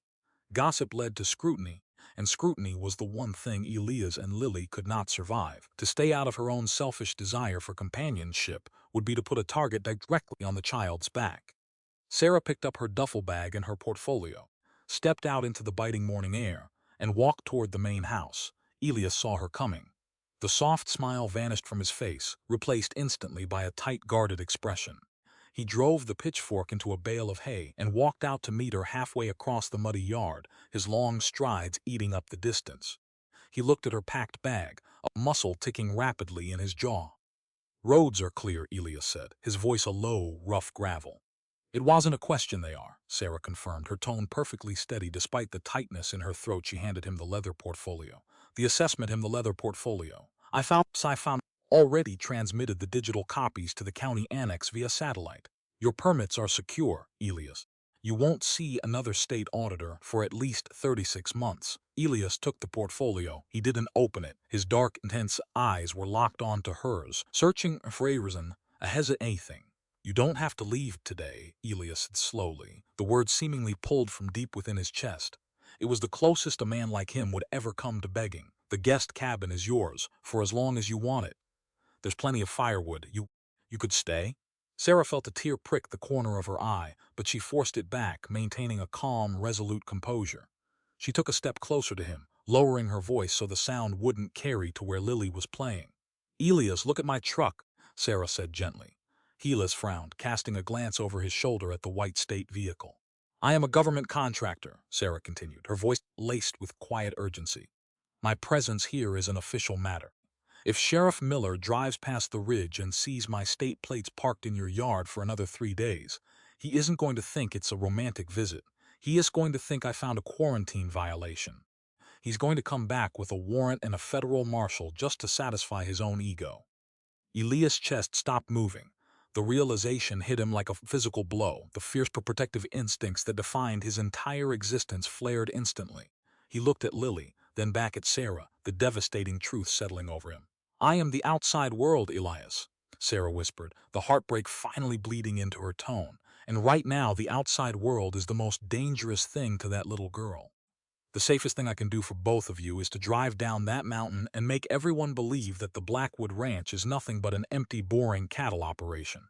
Gossip led to scrutiny, and scrutiny was the one thing Elias and Lily could not survive. To stay out of her own selfish desire for companionship would be to put a target directly on the child's back. Sarah picked up her duffel bag and her portfolio, stepped out into the biting morning air, and walked toward the main house. Elias saw her coming. The soft smile vanished from his face, replaced instantly by a tight, guarded expression. He drove the pitchfork into a bale of hay and walked out to meet her halfway across the muddy yard, his long strides eating up the distance. He looked at her packed bag, a muscle ticking rapidly in his jaw. "Roads are clear," Elias said, his voice a low, rough gravel. "It wasn't a question they are," Sarah confirmed, her tone perfectly steady despite the tightness in her throat. She handed him the leather portfolio. The assessment him the leather portfolio. I found already transmitted the digital copies to the county annex via satellite. Your permits are secure, Elias. You won't see another state auditor for at least 36 months. Elias took the portfolio. He didn't open it. His dark, intense eyes were locked onto hers, searching for a reason, a hesitating. You don't have to leave today, Elias said slowly, the words seemingly pulled from deep within his chest. It was the closest a man like him would ever come to begging. The guest cabin is yours, for as long as you want it. There's plenty of firewood. You could stay? Sarah felt a tear prick the corner of her eye, but she forced it back, maintaining a calm, resolute composure. She took a step closer to him, lowering her voice so the sound wouldn't carry to where Lily was playing. Elias, look at my truck, Sarah said gently. Elias frowned, casting a glance over his shoulder at the white state vehicle. I am a government contractor, Sarah continued, her voice laced with quiet urgency. My presence here is an official matter. If Sheriff Miller drives past the ridge and sees my state plates parked in your yard for another 3 days, he isn't going to think it's a romantic visit. He is going to think I found a quarantine violation. He's going to come back with a warrant and a federal marshal just to satisfy his own ego. Elias' chest stopped moving. The realization hit him like a physical blow. The fierce protective instincts that defined his entire existence flared instantly. He looked at Lily, then back at Sarah, the devastating truth settling over him. "I am the outside world, Elias," Sarah whispered, the heartbreak finally bleeding into her tone. "And right now, the outside world is the most dangerous thing to that little girl. The safest thing I can do for both of you is to drive down that mountain and make everyone believe that the Blackwood Ranch is nothing but an empty, boring cattle operation."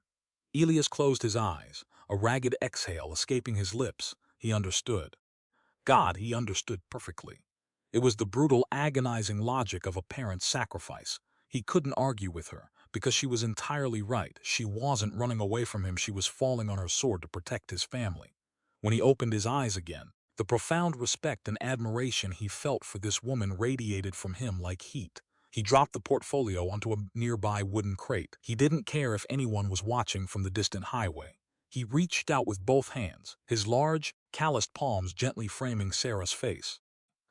Elias closed his eyes, a ragged exhale escaping his lips. He understood. God, he understood perfectly. It was the brutal, agonizing logic of a parent's sacrifice. He couldn't argue with her, because she was entirely right. She wasn't running away from him, she was falling on her sword to protect his family. When he opened his eyes again, the profound respect and admiration he felt for this woman radiated from him like heat. He dropped the portfolio onto a nearby wooden crate. He didn't care if anyone was watching from the distant highway. He reached out with both hands, his large, calloused palms gently framing Sarah's face.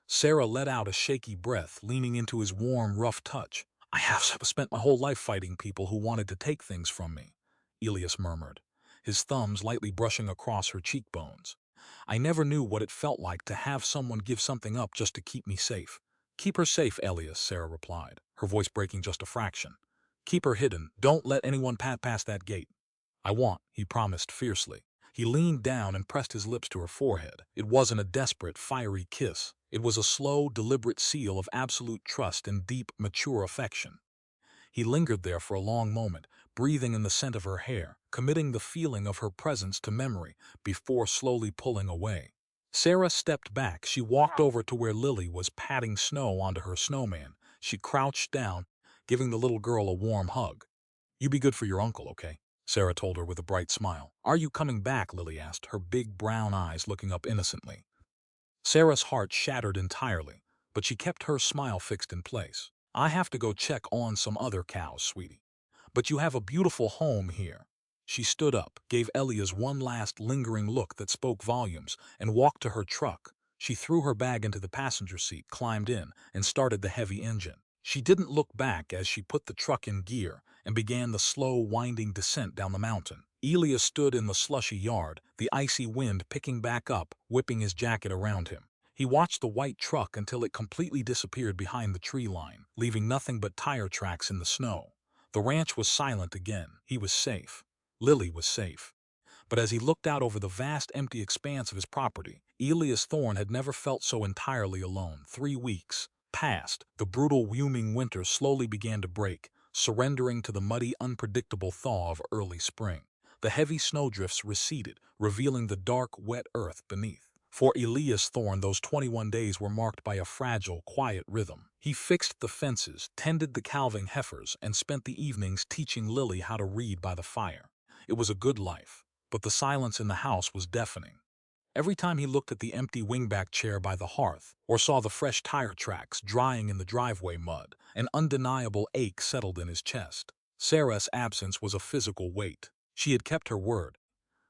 Sarah let out a shaky breath, leaning into his warm, rough touch. "I have spent my whole life fighting people who wanted to take things from me," Elias murmured, his thumbs lightly brushing across her cheekbones. "I never knew what it felt like to have someone give something up just to keep me safe." "Keep her safe, Elias," Sarah replied, her voice breaking just a fraction. "Keep her hidden. Don't let anyone pass past that gate." "I won't," he promised fiercely. He leaned down and pressed his lips to her forehead. It wasn't a desperate, fiery kiss. It was a slow, deliberate seal of absolute trust and deep, mature affection. He lingered there for a long moment, breathing in the scent of her hair, committing the feeling of her presence to memory, before slowly pulling away. Sarah stepped back. She walked over to where Lily was patting snow onto her snowman. She crouched down, giving the little girl a warm hug. "You be good for your uncle, okay?" Sarah told her with a bright smile. "Are you coming back?" Lily asked, her big brown eyes looking up innocently. Sarah's heart shattered entirely, but she kept her smile fixed in place. "I have to go check on some other cows, sweetie. But you have a beautiful home here." She stood up, gave Elias one last lingering look that spoke volumes, and walked to her truck. She threw her bag into the passenger seat, climbed in, and started the heavy engine. She didn't look back as she put the truck in gear and began the slow, winding descent down the mountain. Elias stood in the slushy yard, the icy wind picking back up, whipping his jacket around him. He watched the white truck until it completely disappeared behind the tree line, leaving nothing but tire tracks in the snow. The ranch was silent again. He was safe. Lily was safe. But as he looked out over the vast empty expanse of his property, Elias Thorne had never felt so entirely alone. 3 weeks passed. The brutal, fuming winter slowly began to break, surrendering to the muddy, unpredictable thaw of early spring. The heavy snowdrifts receded, revealing the dark, wet earth beneath. For Elias Thorne, those 21 days were marked by a fragile, quiet rhythm. He fixed the fences, tended the calving heifers, and spent the evenings teaching Lily how to read by the fire. It was a good life, but the silence in the house was deafening. Every time he looked at the empty wingback chair by the hearth, or saw the fresh tire tracks drying in the driveway mud, an undeniable ache settled in his chest. Sarah's absence was a physical weight. She had kept her word,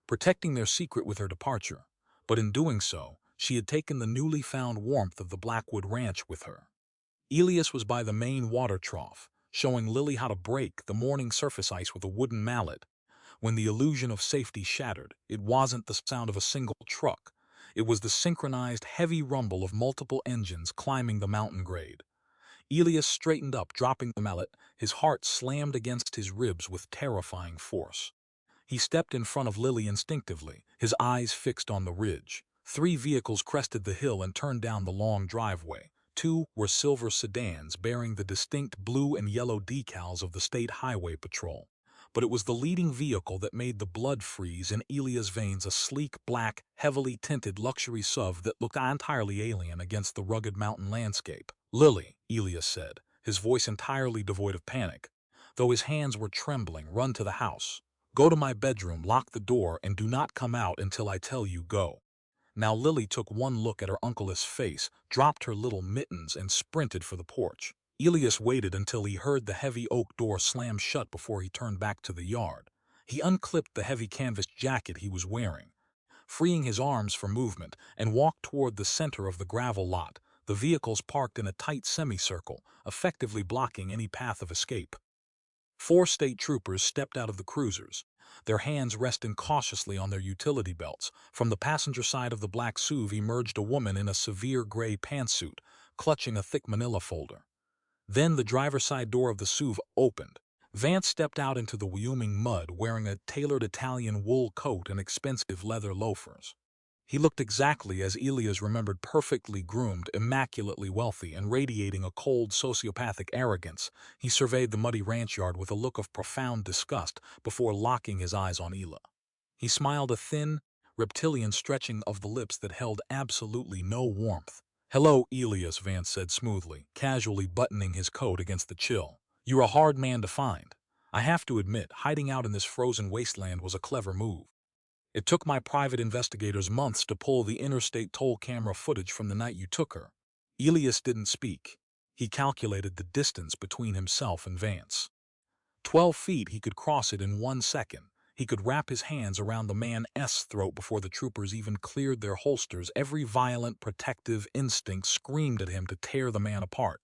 protecting their secret with her departure, but in doing so, she had taken the newly found warmth of the Blackwood Ranch with her. Elias was by the main water trough, showing Lily how to break the morning surface ice with a wooden mallet. When the illusion of safety shattered, it wasn't the sound of a single truck. It was the synchronized, heavy rumble of multiple engines climbing the mountain grade. Elias straightened up, dropping the mallet, his heart slammed against his ribs with terrifying force. He stepped in front of Lily instinctively, his eyes fixed on the ridge. 3 vehicles crested the hill and turned down the long driveway. 2 were silver sedans bearing the distinct blue and yellow decals of the State Highway Patrol. But it was the leading vehicle that made the blood freeze in Elias' veins, a sleek, black, heavily tinted luxury SUV that looked entirely alien against the rugged mountain landscape. "Lily," Elias said, his voice entirely devoid of panic. Though his hands were trembling, "run to the house. Go to my bedroom, lock the door, and do not come out until I tell you go." Now Lily took one look at her uncle's face, dropped her little mittens, and sprinted for the porch. Elias waited until he heard the heavy oak door slam shut before he turned back to the yard. He unclipped the heavy canvas jacket he was wearing, freeing his arms for movement, and walked toward the center of the gravel lot, the vehicles parked in a tight semicircle, effectively blocking any path of escape. 4 state troopers stepped out of the cruisers, their hands resting cautiously on their utility belts. From the passenger side of the black SUV emerged a woman in a severe gray pantsuit, clutching a thick manila folder. Then the driver's side door of the SUV opened. Vance stepped out into the Wyoming mud wearing a tailored Italian wool coat and expensive leather loafers. He looked exactly as Elias remembered, perfectly groomed, immaculately wealthy, and radiating a cold, sociopathic arrogance. He surveyed the muddy ranch yard with a look of profound disgust before locking his eyes on Ela. He smiled, a thin, reptilian stretching of the lips that held absolutely no warmth. "Hello, Elias," Vance said smoothly, casually buttoning his coat against the chill. "You're a hard man to find. I have to admit, hiding out in this frozen wasteland was a clever move. It took my private investigators months to pull the interstate toll camera footage from the night you took her." Elias didn't speak. He calculated the distance between himself and Vance. 12 feet. He could cross it in 1 second. He could wrap his hands around the man's throat before the troopers even cleared their holsters. Every violent, protective instinct screamed at him to tear the man apart.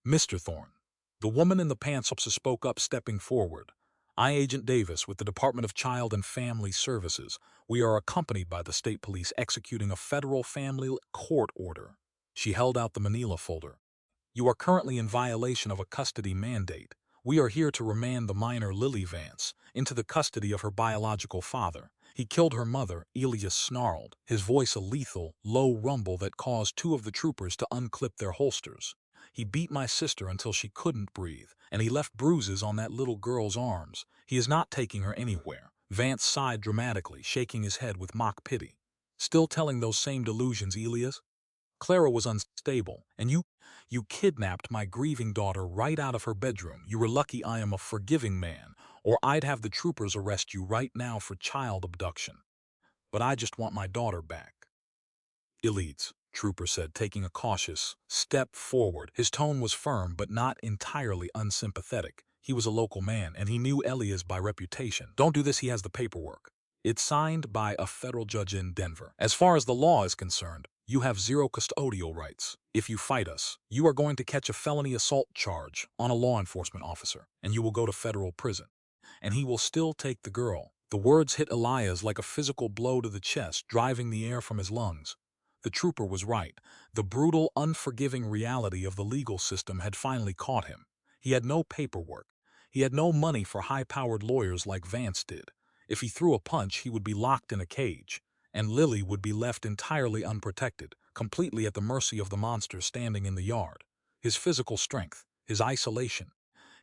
"Mr. Thorne." The woman in the pants spoke up, stepping forward. "I, Agent Davis, with the Department of Child and Family Services. We are accompanied by the state police executing a federal family court order." She held out the manila folder. "You are currently in violation of a custody mandate. We are here to remand the minor Lily Vance into the custody of her biological father. He killed her mother," Elias snarled, his voice a lethal, low rumble that caused 2 of the troopers to unclip their holsters. "He beat my sister until she couldn't breathe, and he left bruises on that little girl's arms. He is not taking her anywhere." Vance sighed dramatically, shaking his head with mock pity. "Still telling those same delusions, Elias? Clara was unstable, and you kidnapped my grieving daughter right out of her bedroom. You were lucky I am a forgiving man, or I'd have the troopers arrest you right now for child abduction. But I just want my daughter back." "Elites," Trooper said, taking a cautious step forward. His tone was firm but not entirely unsympathetic. He was a local man, and he knew Elias by reputation. "Don't do this. He has the paperwork. It's signed by a federal judge in Denver. As far as the law is concerned, you have 0 custodial rights. If you fight us, you are going to catch a felony assault charge on a law enforcement officer, and you will go to federal prison. And he will still take the girl." The words hit Elias like a physical blow to the chest, driving the air from his lungs. The trooper was right. The brutal, unforgiving reality of the legal system had finally caught him. He had no paperwork. He had no money for high-powered lawyers like Vance did. If he threw a punch, he would be locked in a cage, and Lily would be left entirely unprotected, completely at the mercy of the monster standing in the yard. His physical strength, his isolation,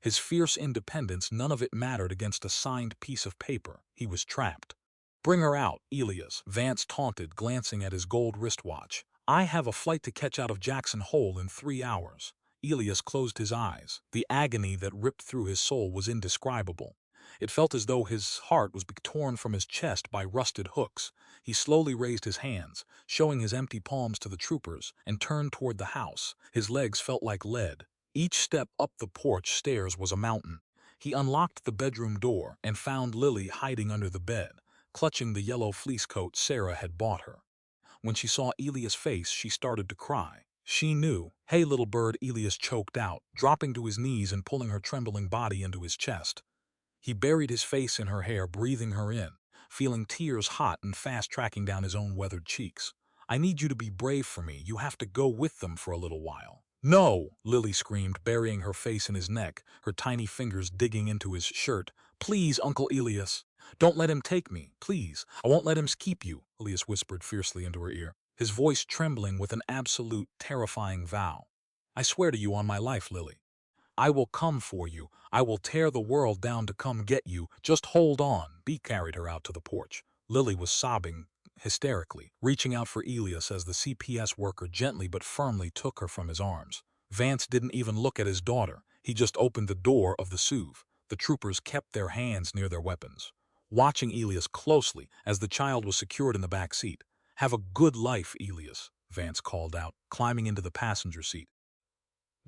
his fierce independence, none of it mattered against a signed piece of paper. He was trapped. "Bring her out, Elias," Vance taunted, glancing at his gold wristwatch. "I have a flight to catch out of Jackson Hole in 3 hours." Elias closed his eyes. The agony that ripped through his soul was indescribable. It felt as though his heart was being torn from his chest by rusted hooks. He slowly raised his hands, showing his empty palms to the troopers, and turned toward the house. His legs felt like lead. Each step up the porch stairs was a mountain. He unlocked the bedroom door and found Lily hiding under the bed, clutching the yellow fleece coat Sarah had bought her. When she saw Elias' face, she started to cry. She knew. "Hey, little bird," Elias choked out, dropping to his knees and pulling her trembling body into his chest. He buried his face in her hair, breathing her in, feeling tears hot and fast tracking down his own weathered cheeks. "I need you to be brave for me. You have to go with them for a little while." "No!" Lily screamed, burying her face in his neck, her tiny fingers digging into his shirt. "Please, Uncle Elias. Don't let him take me, please. I won't let him keep you," Elias whispered fiercely into her ear, his voice trembling with an absolute, terrifying vow. "I swear to you on my life, Lily. I will come for you. I will tear the world down to come get you. Just hold on." B carried her out to the porch. Lily was sobbing hysterically, reaching out for Elias as the CPS worker gently but firmly took her from his arms. Vance didn't even look at his daughter. He just opened the door of the SUV. The troopers kept their hands near their weapons, watching Elias closely as the child was secured in the back seat. "Have a good life, Elias," Vance called out, climbing into the passenger seat.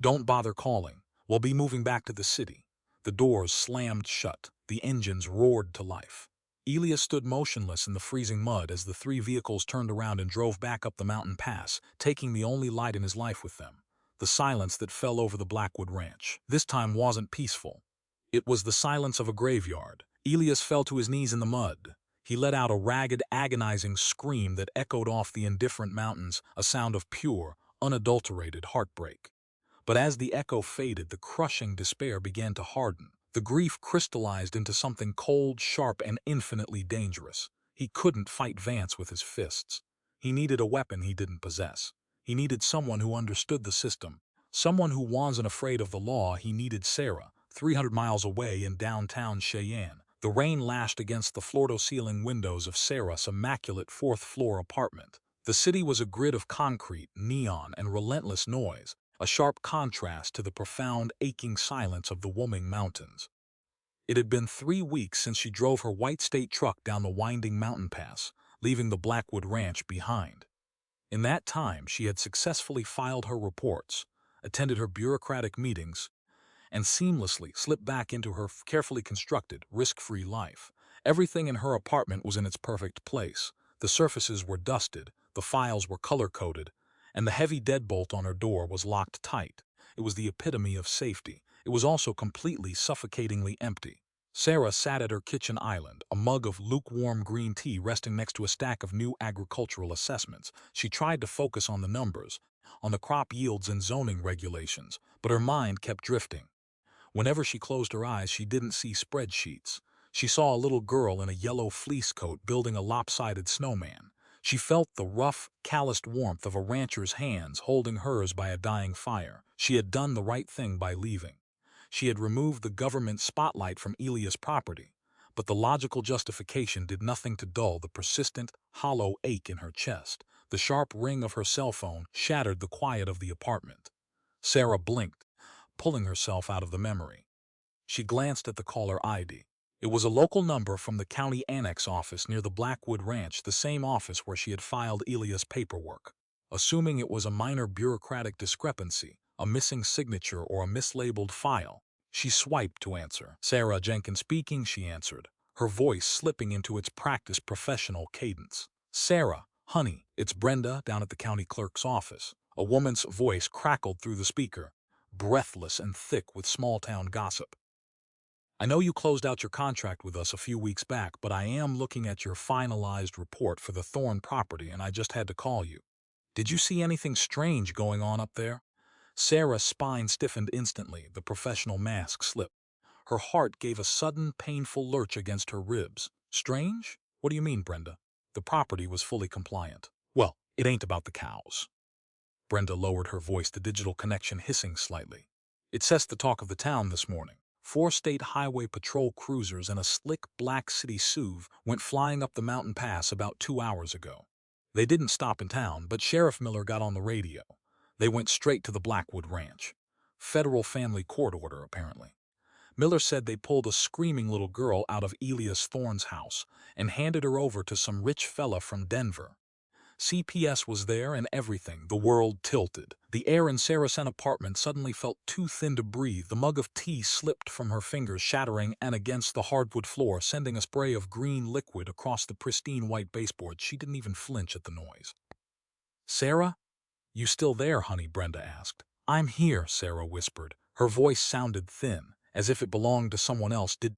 "Don't bother calling. We'll be moving back to the city." The doors slammed shut. The engines roared to life. Elias stood motionless in the freezing mud as the three vehicles turned around and drove back up the mountain pass, taking the only light in his life with them. The silence that fell over the Blackwood Ranch this time wasn't peaceful. It was the silence of a graveyard. Elias fell to his knees in the mud. He let out a ragged, agonizing scream that echoed off the indifferent mountains, a sound of pure, unadulterated heartbreak. But as the echo faded, the crushing despair began to harden. The grief crystallized into something cold, sharp, and infinitely dangerous. He couldn't fight Vance with his fists. He needed a weapon he didn't possess. He needed someone who understood the system, someone who wasn't afraid of the law. He needed Sarah, 300 miles away in downtown Cheyenne. The rain lashed against the floor-to-ceiling windows of Sarah's immaculate fourth-floor apartment. The city was a grid of concrete, neon, and relentless noise, a sharp contrast to the profound, aching silence of the Wyoming mountains. It had been 3 weeks since she drove her white state truck down the winding mountain pass, leaving the Blackwood Ranch behind. In that time, she had successfully filed her reports, attended her bureaucratic meetings, and seamlessly slipped back into her carefully constructed, risk-free life. Everything in her apartment was in its perfect place. The surfaces were dusted, the files were color-coded, and the heavy deadbolt on her door was locked tight. It was the epitome of safety. It was also completely, suffocatingly empty. Sarah sat at her kitchen island, a mug of lukewarm green tea resting next to a stack of new agricultural assessments. She tried to focus on the numbers, on the crop yields and zoning regulations, but her mind kept drifting. Whenever she closed her eyes, she didn't see spreadsheets. She saw a little girl in a yellow fleece coat building a lopsided snowman. She felt the rough, calloused warmth of a rancher's hands holding hers by a dying fire. She had done the right thing by leaving. She had removed the government spotlight from Elias' property, but the logical justification did nothing to dull the persistent, hollow ache in her chest. The sharp ring of her cell phone shattered the quiet of the apartment. Sarah blinked, pulling herself out of the memory. She glanced at the caller ID. It was a local number from the county annex office near the Blackwood Ranch, the same office where she had filed Elias' paperwork. Assuming it was a minor bureaucratic discrepancy, a missing signature or a mislabeled file, she swiped to answer. "Sarah Jenkins speaking," she answered, her voice slipping into its practiced professional cadence. "Sarah, honey, it's Brenda down at the county clerk's office." A woman's voice crackled through the speaker, breathless and thick with small-town gossip. "I know you closed out your contract with us a few weeks back, but I am looking at your finalized report for the Thorne property, and I just had to call you. Did you see anything strange going on up there?" Sarah's spine stiffened instantly, the professional mask slipped. Her heart gave a sudden, painful lurch against her ribs. "Strange? What do you mean, Brenda?" The property was fully compliant. "Well, it ain't about the cows." Brenda lowered her voice, the digital connection hissing slightly. "It says the talk of the town this morning. 4 state highway patrol cruisers and a slick black city SUV went flying up the mountain pass about 2 hours ago. They didn't stop in town, but Sheriff Miller got on the radio. They went straight to the Blackwood Ranch. Federal family court order, apparently. Miller said they pulled a screaming little girl out of Elias Thorne's house and handed her over to some rich fella from Denver. CPS was there and everything." The world tilted. The air in Sarah's apartment suddenly felt too thin to breathe. The mug of tea slipped from her fingers, shattering and against the hardwood floor, sending a spray of green liquid across the pristine white baseboard. She didn't even flinch at the noise. "Sarah? You still there, honey?" Brenda asked. "I'm here," Sarah whispered. Her voice sounded thin, as if it belonged to someone else. Did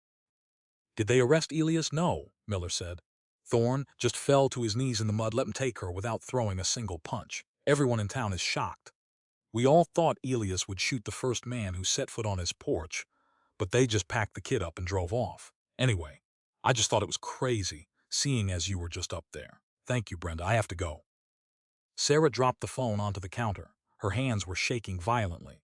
they arrest Elias?" "No," Miller said. "Thorne just fell to his knees in the mud. Let him take her without throwing a single punch. Everyone in town is shocked. We all thought Elias would shoot the first man who set foot on his porch, but they just packed the kid up and drove off. Anyway, I just thought it was crazy, seeing as you were just up there. Thank you, Brenda. I have to go." Sarah dropped the phone onto the counter. Her hands were shaking violently.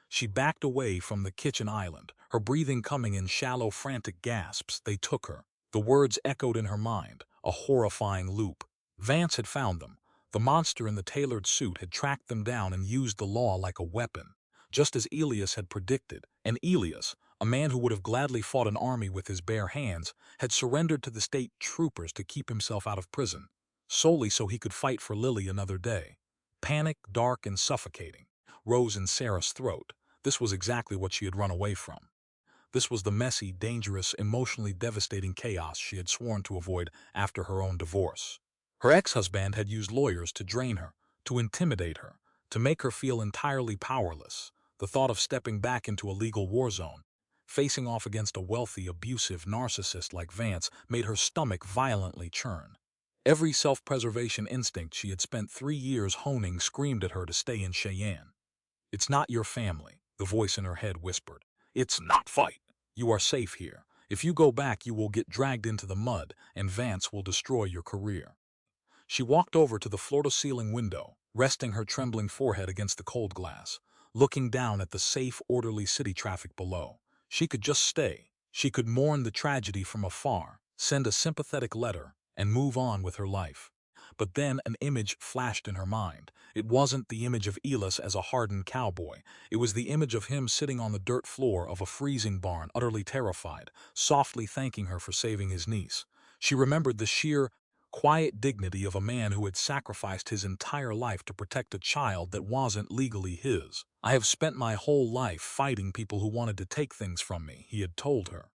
She backed away from the kitchen island, her breathing coming in shallow, frantic gasps. They took her. The words echoed in her mind, a horrifying loop. Vance had found them. The monster in the tailored suit had tracked them down and used the law like a weapon, just as Elias had predicted. And Elias, a man who would have gladly fought an army with his bare hands, had surrendered to the state troopers to keep himself out of prison. solely so he could fight for Lily another day. Panic, dark and suffocating, rose in Sarah's throat. This was exactly what she had run away from. This was the messy, dangerous, emotionally devastating chaos she had sworn to avoid after her own divorce. Her ex-husband had used lawyers to drain her, to intimidate her, to make her feel entirely powerless. The thought of stepping back into a legal war zone, facing off against a wealthy, abusive narcissist like Vance, made her stomach violently churn. Every self-preservation instinct she had spent 3 years honing screamed at her to stay in Cheyenne. "It's not your family," the voice in her head whispered. "It's not fight. You are safe here. If you go back, you will get dragged into the mud, and Vance will destroy your career." She walked over to the floor-to-ceiling window, resting her trembling forehead against the cold glass, looking down at the safe, orderly city traffic below. She could just stay. She could mourn the tragedy from afar, send a sympathetic letter, and move on with her life. But then an image flashed in her mind. It wasn't the image of Elis as a hardened cowboy. It was the image of him sitting on the dirt floor of a freezing barn, utterly terrified, softly thanking her for saving his niece. She remembered the sheer, quiet dignity of a man who had sacrificed his entire life to protect a child that wasn't legally his. "I have spent my whole life fighting people who wanted to take things from me," he had told her.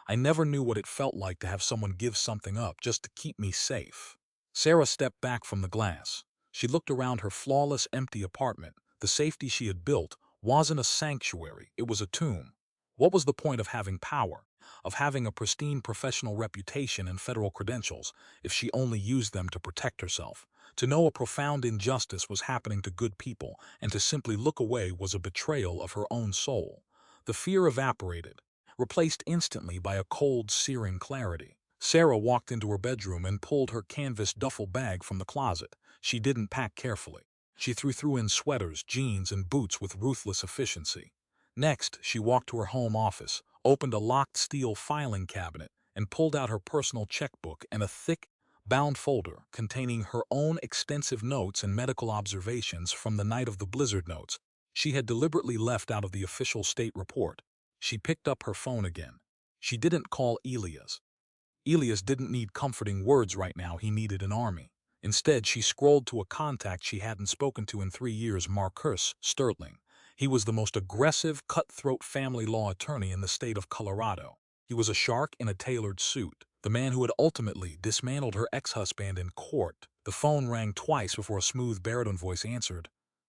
"I never knew what it felt like to have someone give something up just to keep me safe." Sarah stepped back from the glass. She looked around her flawless, empty apartment. The safety she had built wasn't a sanctuary, it was a tomb. What was the point of having power, of having a pristine professional reputation and federal credentials, if she only used them to protect herself? To know a profound injustice was happening to good people, and to simply look away was a betrayal of her own soul. The fear evaporated, replaced instantly by a cold, searing clarity. Sarah walked into her bedroom and pulled her canvas duffel bag from the closet. She didn't pack carefully. She threw in sweaters, jeans, and boots with ruthless efficiency. Next, she walked to her home office, opened a locked steel filing cabinet, and pulled out her personal checkbook and a thick, bound folder containing her own extensive notes and medical observations from the night of the blizzard notes she had deliberately left out of the official state report. She picked up her phone again. She didn't call Elias. Elias didn't need comforting words right now, he needed an army. Instead, she scrolled to a contact she hadn't spoken to in 3 years, Marcus Sterling. He was the most aggressive, cutthroat family law attorney in the state of Colorado. He was a shark in a tailored suit, the man who had ultimately dismantled her ex-husband in court. The phone rang twice before a smooth baritone voice answered.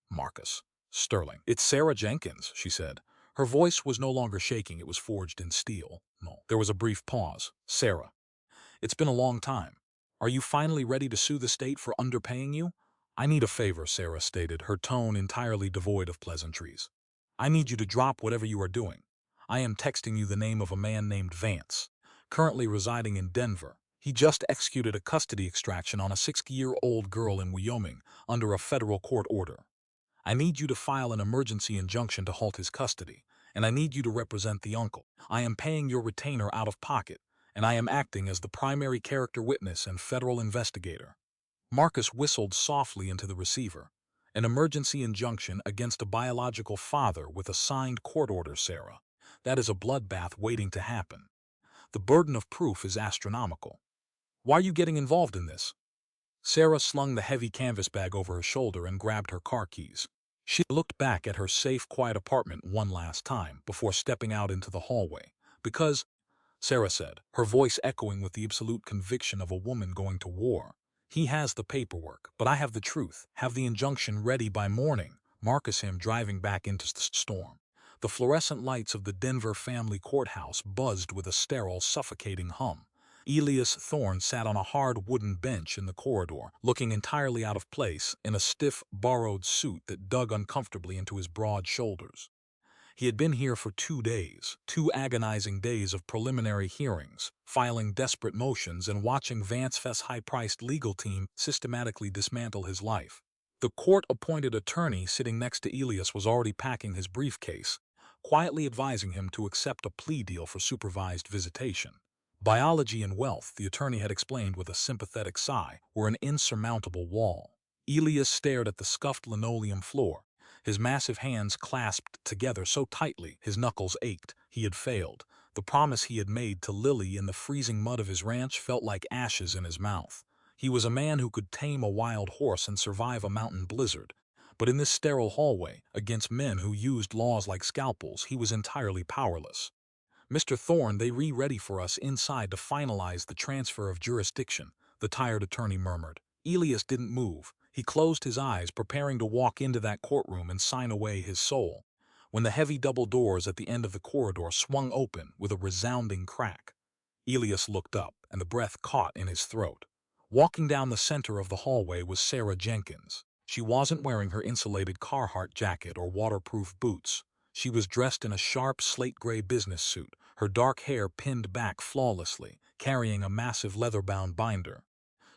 "Marcus Sterling." "It's Sarah Jenkins," she said. Her voice was no longer shaking, it was forged in steel. No. There was a brief pause. "Sarah, it's been a long time. Are you finally ready to sue the state for underpaying you?" "I need a favor," Sarah stated, her tone entirely devoid of pleasantries. "I need you to drop whatever you are doing. I am texting you the name of a man named Vance, currently residing in Denver. He just executed a custody extraction on a 6-year-old girl in Wyoming under a federal court order. I need you to file an emergency injunction to halt his custody, and I need you to represent the uncle. I am paying your retainer out of pocket, and I am acting as the primary character witness and federal investigator." Marcus whistled softly into the receiver. "An emergency injunction against a biological father with a signed court order, Sarah. That is a bloodbath waiting to happen. The burden of proof is astronomical. Why are you getting involved in this?" Sarah slung the heavy canvas bag over her shoulder and grabbed her car keys. She looked back at her safe, quiet apartment one last time before stepping out into the hallway. "Because," Sarah said, her voice echoing with the absolute conviction of a woman going to war, "he has the paperwork, but I have the truth. Have the injunction ready by morning." Marcus him driving back into the storm. The fluorescent lights of the Denver family courthouse buzzed with a sterile, suffocating hum. Elias Thorne sat on a hard wooden bench in the corridor, looking entirely out of place in a stiff, borrowed suit that dug uncomfortably into his broad shoulders. He had been here for 2 days, 2 agonizing days of preliminary hearings, filing desperate motions and watching Vance's high-priced legal team systematically dismantle his life. The court-appointed attorney sitting next to Elias was already packing his briefcase, quietly advising him to accept a plea deal for supervised visitation. Biology and wealth, the attorney had explained with a sympathetic sigh, were an insurmountable wall. Elias stared at the scuffed linoleum floor, his massive hands clasped together so tightly his knuckles ached. He had failed. The promise he had made to Lily in the freezing mud of his ranch felt like ashes in his mouth. He was a man who could tame a wild horse and survive a mountain blizzard. But in this sterile hallway, against men who used laws like scalpels, he was entirely powerless. "Mr. Thorne, they ready for us inside to finalize the transfer of jurisdiction," the tired attorney murmured. Elias didn't move. He closed his eyes, preparing to walk into that courtroom and sign away his soul, when the heavy double doors at the end of the corridor swung open with a resounding crack. Elias looked up, and the breath caught in his throat. Walking down the center of the hallway was Sarah Jenkins. She wasn't wearing her insulated Carhartt jacket or waterproof boots. She was dressed in a sharp slate-gray business suit, her dark hair pinned back flawlessly, carrying a massive leather-bound binder.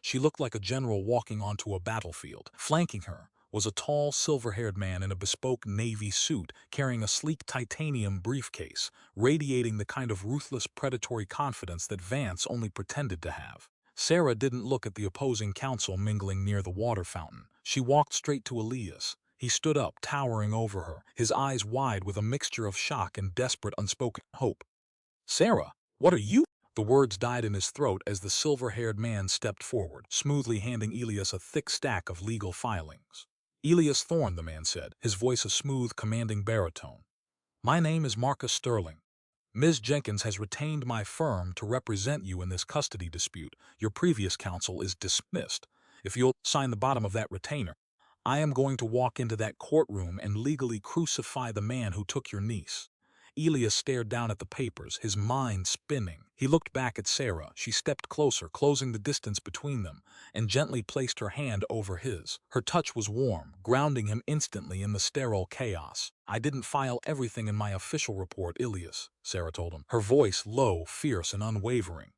She looked like a general walking onto a battlefield. Flanking her was a tall, silver-haired man in a bespoke navy suit, carrying a sleek titanium briefcase, radiating the kind of ruthless, predatory confidence that Vance only pretended to have. Sarah didn't look at the opposing counsel mingling near the water fountain. She walked straight to Elias. He stood up, towering over her, his eyes wide with a mixture of shock and desperate unspoken hope. "Sarah, what are you?" The words died in his throat as the silver-haired man stepped forward, smoothly handing Elias a thick stack of legal filings. "Elias Thorne," the man said, his voice a smooth, commanding baritone. "My name is Marcus Sterling. Ms. Jenkins has retained my firm to represent you in this custody dispute. Your previous counsel is dismissed. If you'll sign the bottom of that retainer, I am going to walk into that courtroom and legally crucify the man who took your niece." Elias stared down at the papers, his mind spinning. He looked back at Sarah. She stepped closer, closing the distance between them, and gently placed her hand over his. Her touch was warm, grounding him instantly in the sterile chaos. "I didn't file everything in my official report, Elias," Sarah told him, her voice low, fierce, and unwavering.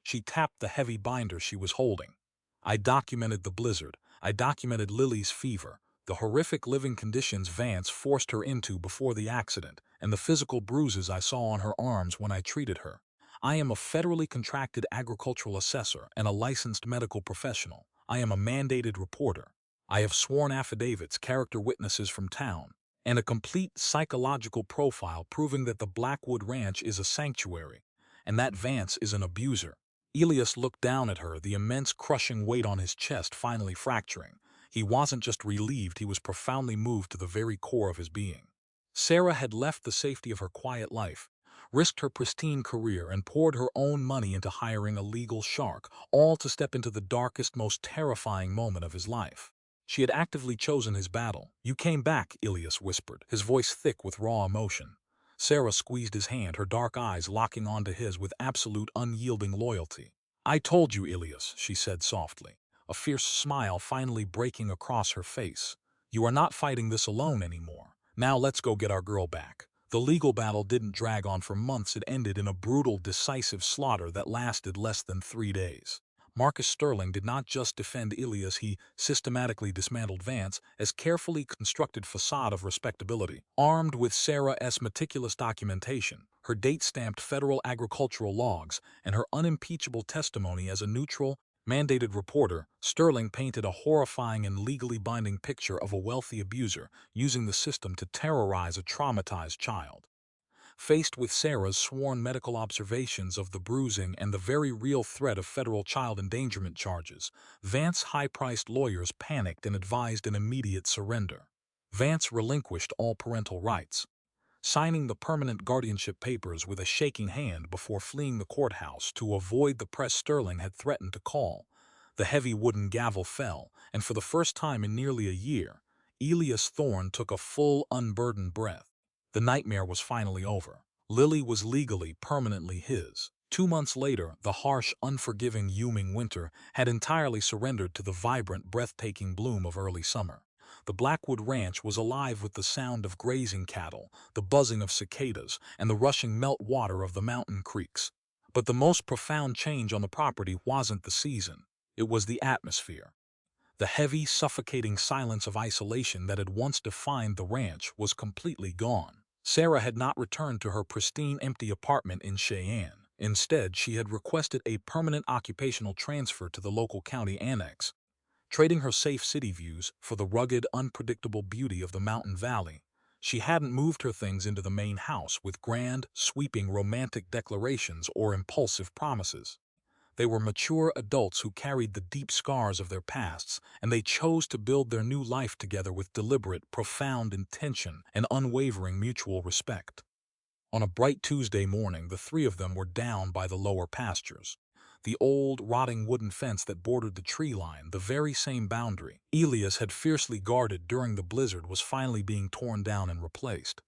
She tapped the heavy binder she was holding. "I documented the blizzard. I documented Lily's fever, the horrific living conditions Vance forced her into before the accident, and the physical bruises I saw on her arms when I treated her. I am a federally contracted agricultural assessor and a licensed medical professional. I am a mandated reporter. I have sworn affidavits, character witnesses from town, and a complete psychological profile proving that the Blackwood Ranch is a sanctuary, and that Vance is an abuser." Elias looked down at her, the immense crushing weight on his chest finally fracturing. He wasn't just relieved, he was profoundly moved to the very core of his being. Sarah had left the safety of her quiet life, risked her pristine career, and poured her own money into hiring a legal shark, all to step into the darkest, most terrifying moment of his life. She had actively chosen his battle. "You came back," Elias whispered, his voice thick with raw emotion. Sarah squeezed his hand, her dark eyes locking onto his with absolute unyielding loyalty. "I told you, Elias," she said softly, a fierce smile finally breaking across her face. "You are not fighting this alone anymore. Now let's go get our girl back." The legal battle didn't drag on for months. It ended in a brutal, decisive slaughter that lasted less than 3 days. Marcus Sterling did not just defend Elias, he systematically dismantled Vance, as carefully constructed facade of respectability. Armed with Sarah's meticulous documentation, her date-stamped federal agricultural logs, and her unimpeachable testimony as a neutral, mandated reporter, Sterling painted a horrifying and legally binding picture of a wealthy abuser using the system to terrorize a traumatized child. Faced with Sarah's sworn medical observations of the bruising and the very real threat of federal child endangerment charges, Vance's high-priced lawyers panicked and advised an immediate surrender. Vance relinquished all parental rights, signing the permanent guardianship papers with a shaking hand before fleeing the courthouse to avoid the press Sterling had threatened to call. The heavy wooden gavel fell, and for the first time in nearly a year, Elias Thorne took a full, unburdened breath. The nightmare was finally over. Lily was legally, permanently his. 2 months later, the harsh, unforgiving, huming winter had entirely surrendered to the vibrant, breathtaking bloom of early summer. The Blackwood Ranch was alive with the sound of grazing cattle, the buzzing of cicadas, and the rushing meltwater of the mountain creeks. But the most profound change on the property wasn't the season. It was the atmosphere. The heavy, suffocating silence of isolation that had once defined the ranch was completely gone. Sarah had not returned to her pristine, empty apartment in Cheyenne. Instead, she had requested a permanent occupational transfer to the local county annex, trading her safe city views for the rugged, unpredictable beauty of the mountain valley. She hadn't moved her things into the main house with grand, sweeping, romantic declarations or impulsive promises. They were mature adults who carried the deep scars of their pasts, and they chose to build their new life together with deliberate, profound intention and unwavering mutual respect. On a bright Tuesday morning, the three of them were down by the lower pastures. The old, rotting wooden fence that bordered the tree line, the very same boundary Elias had fiercely guarded during the blizzard, was finally being torn down and replaced.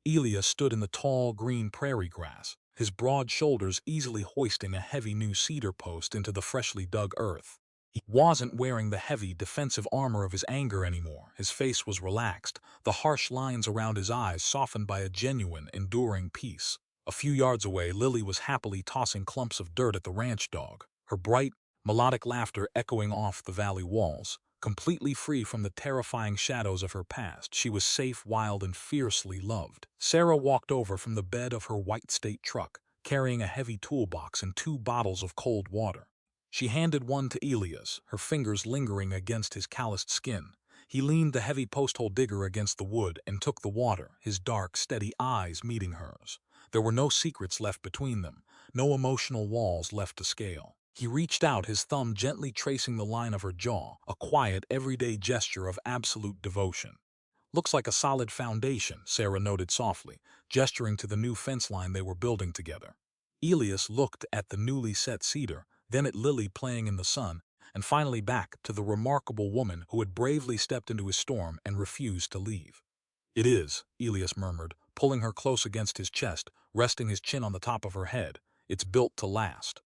Elias stood in the tall, green prairie grass, his broad shoulders easily hoisting a heavy new cedar post into the freshly dug earth. He wasn't wearing the heavy, defensive armor of his anger anymore. His face was relaxed, the harsh lines around his eyes softened by a genuine, enduring peace. A few yards away, Lily was happily tossing clumps of dirt at the ranch dog, her bright, melodic laughter echoing off the valley walls. Completely free from the terrifying shadows of her past, she was safe, wild, and fiercely loved. Sarah walked over from the bed of her white state truck, carrying a heavy toolbox and 2 bottles of cold water. She handed one to Elias, her fingers lingering against his calloused skin. He leaned the heavy posthole digger against the wood and took the water, his dark, steady eyes meeting hers. There were no secrets left between them, no emotional walls left to scale. He reached out, his thumb gently tracing the line of her jaw, a quiet, everyday gesture of absolute devotion. "Looks like a solid foundation," Sarah noted softly, gesturing to the new fence line they were building together. Elias looked at the newly set cedar, then at Lily playing in the sun, and finally back to the remarkable woman who had bravely stepped into his storm and refused to leave. "It is," Elias murmured, pulling her close against his chest, resting his chin on the top of her head. "It's built to last."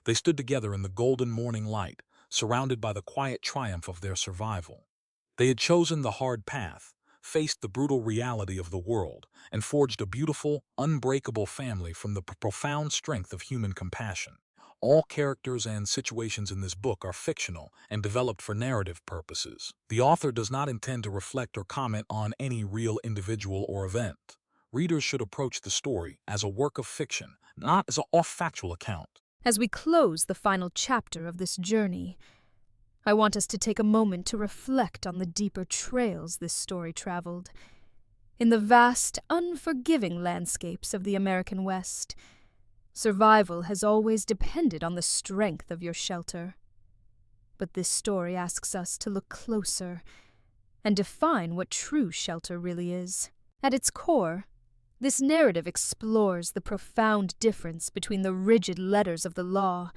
They stood together in the golden morning light, surrounded by the quiet triumph of their survival. They had chosen the hard path, faced the brutal reality of the world, and forged a beautiful, unbreakable family from the profound strength of human compassion. All characters and situations in this book are fictional and developed for narrative purposes. The author does not intend to reflect or comment on any real individual or event. Readers should approach the story as a work of fiction, not as an off-factual account. As we close the final chapter of this journey, I want us to take a moment to reflect on the deeper trails this story traveled. In the vast, unforgiving landscapes of the American West, survival has always depended on the strength of your shelter. But this story asks us to look closer and define what true shelter really is. At its core, this narrative explores the profound difference between the rigid letters of the law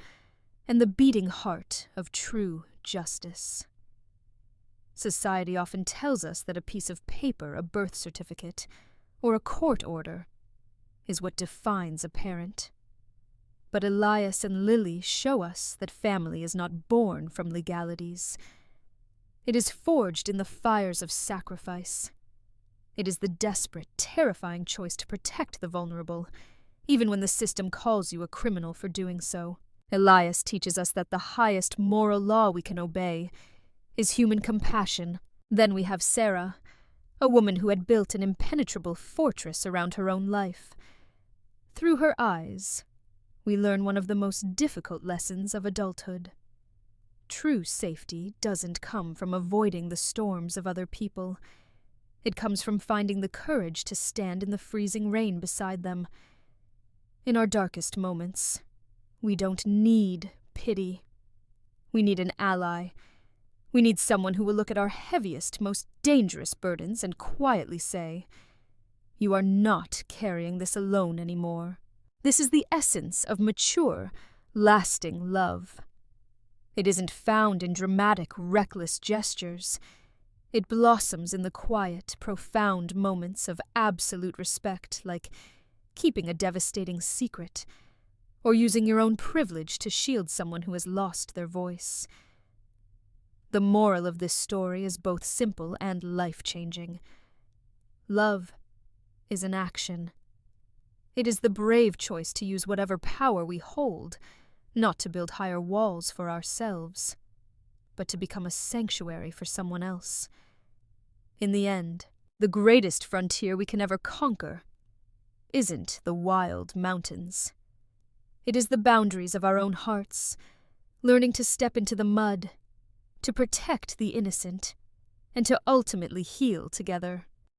and the beating heart of true justice. Society often tells us that a piece of paper, a birth certificate, or a court order is what defines a parent. But Elias and Lily show us that family is not born from legalities. It is forged in the fires of sacrifice. It is the desperate, terrifying choice to protect the vulnerable, even when the system calls you a criminal for doing so. Elias teaches us that the highest moral law we can obey is human compassion. Then we have Sarah, a woman who had built an impenetrable fortress around her own life. Through her eyes, we learn one of the most difficult lessons of adulthood. True safety doesn't come from avoiding the storms of other people. It comes from finding the courage to stand in the freezing rain beside them. In our darkest moments, we don't need pity. We need an ally. We need someone who will look at our heaviest, most dangerous burdens and quietly say, "You are not carrying this alone anymore." This is the essence of mature, lasting love. It isn't found in dramatic, reckless gestures. It blossoms in the quiet, profound moments of absolute respect, like keeping a devastating secret, or using your own privilege to shield someone who has lost their voice. The moral of this story is both simple and life-changing. Love is an action. It is the brave choice to use whatever power we hold, not to build higher walls for ourselves, but to become a sanctuary for someone else. In the end, the greatest frontier we can ever conquer isn't the wild mountains. It is the boundaries of our own hearts, learning to step into the mud, to protect the innocent, and to ultimately heal together.